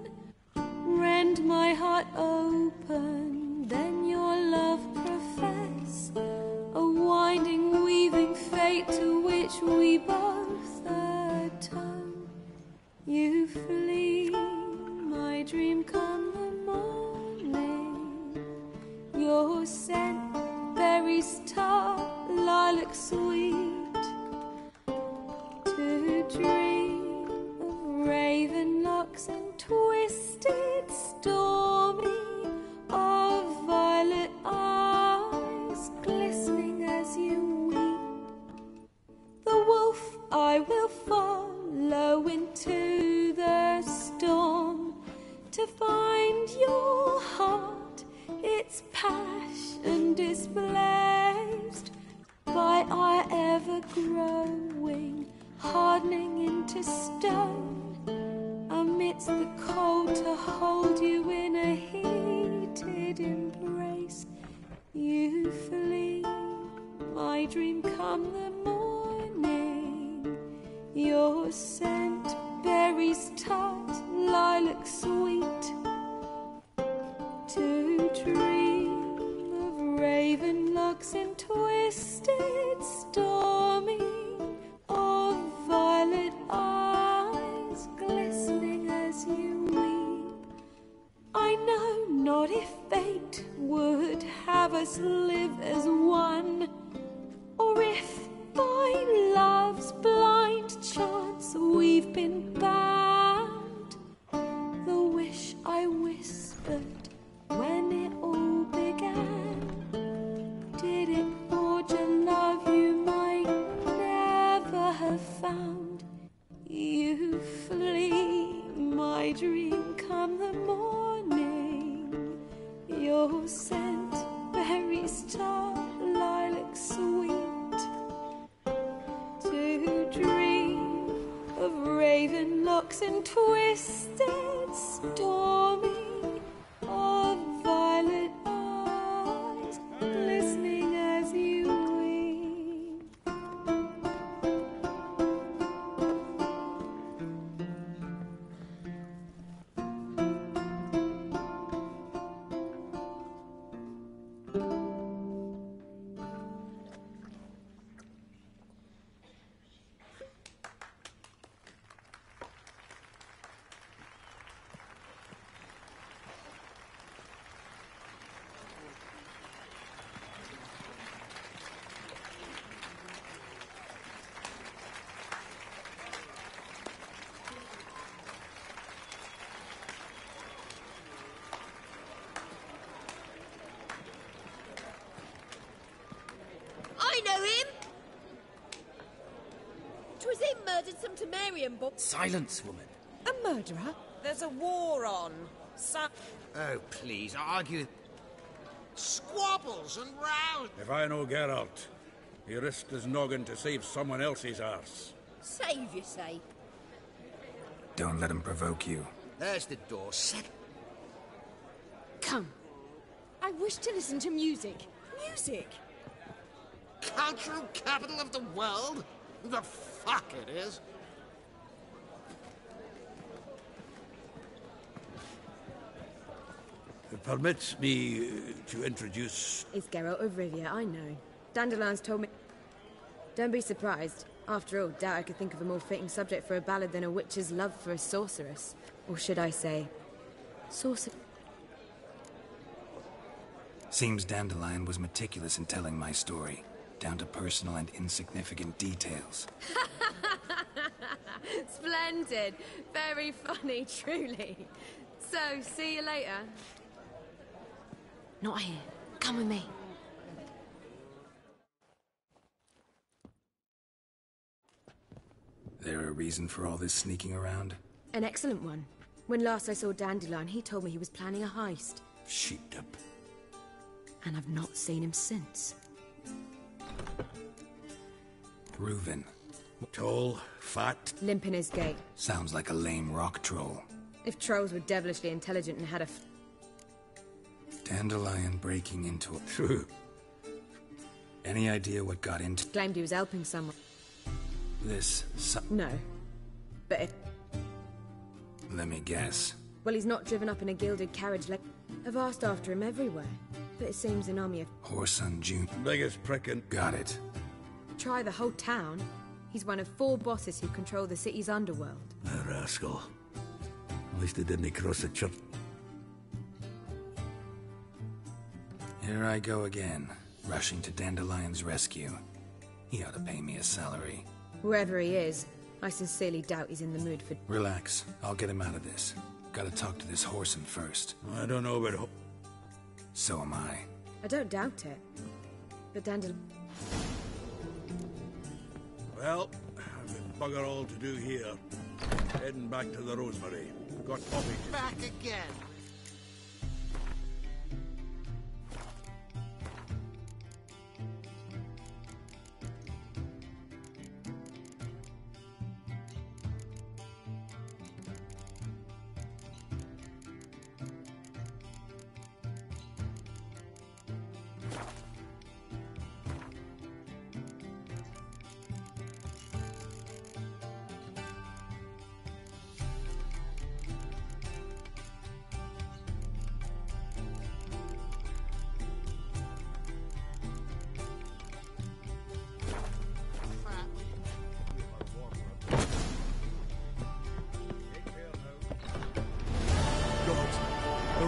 Rend my heart open, then your love profess, a winding, weaving fate to which we both atone. You flee, my dream come the morning. Your scent, berries tart, lilac sweet, to dream of raven locks and twisted, stormy, of violet eyes glistening as you weep. The wolf I will follow into the storm, to find your heart, its passion displaced by our ever dream come the morning. Your scent, berries tart, lilac sweet. To dream of raven locks and twisted stormy, of violet eyes glistening as you weep. I know not if fate would have us live as one, or if by love's blind chance we've been bound. The wish I whispered when it all began, did it forge a love you might never have found? You flee, my dream come the morning. Your scent, berries tart, lilac sweet. To dream of raven locks and twisted stormy, of violet eyes glistening as you weep. I know him! 'Twas him murdered some Temerian boy. Silence, woman. A murderer? There's a war on. Oh, please, argue. Squabbles and rows. If I know Geralt, he risked his noggin to save someone else's arse. Save, you say? Don't let him provoke you. There's the door. Come. I wish to listen to music. Music! Cultural capital of the world? The fuck it is. Permit me to introduce... It's Geralt of Rivia, I know. Dandelion's told me... Don't be surprised. After all, doubt I could think of a more fitting subject for a ballad than a witch's love for a sorceress. Or should I say... Seems Dandelion was meticulous in telling my story, down to personal and insignificant details. Splendid. Very funny, truly. So, see you later. Not here. Come with me. There a reason for all this sneaking around? An excellent one. When last I saw Dandelion, he told me he was planning a heist. Sheep-dip. And I've not seen him since. Reuven. Tall, fat. Limp in his gait. Sounds like a lame rock troll. If trolls were devilishly intelligent and had a Dandelion breaking into a... True. Any idea what got into... Claimed he was helping someone. No. But if... Let me guess. Well, he's not driven up in a gilded carriage like... I've asked after him everywhere. But it seems an army of... Whoreson June. Biggest prickin'. Got it. Try the whole town. He's one of 4 bosses who control the city's underworld. A rascal. At least he didn't cross the church. Here I go again, rushing to Dandelion's rescue. He ought to pay me a salary. Whoever he is, I sincerely doubt he's in the mood for... Relax. I'll get him out of this. Gotta talk to this Whoreson first. I don't know about... So am I. I don't doubt it. But Dandelion... Well, I've got bugger all to do here. Heading back to the Rosemary. Got coffee to... Back again.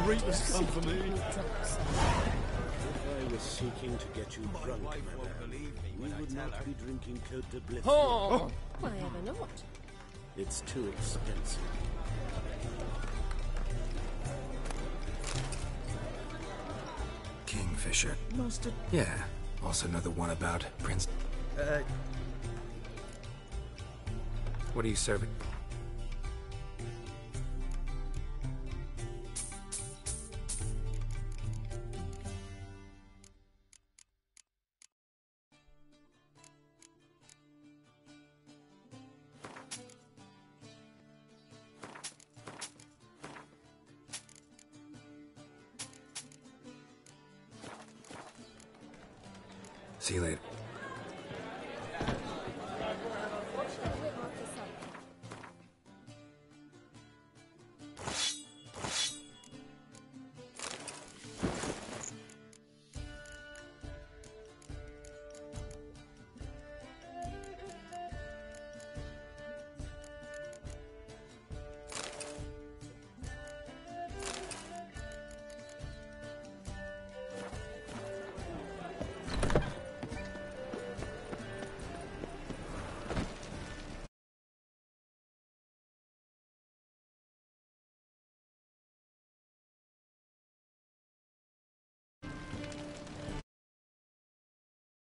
Reaper's come for me. If I was seeking to get you drunk, madame, we would not be drinking Cote de Bleu. Oh! Why ever not? It's too expensive. Kingfisher. Master. Yeah. Also know the one about Prince... What are you serving? See you later.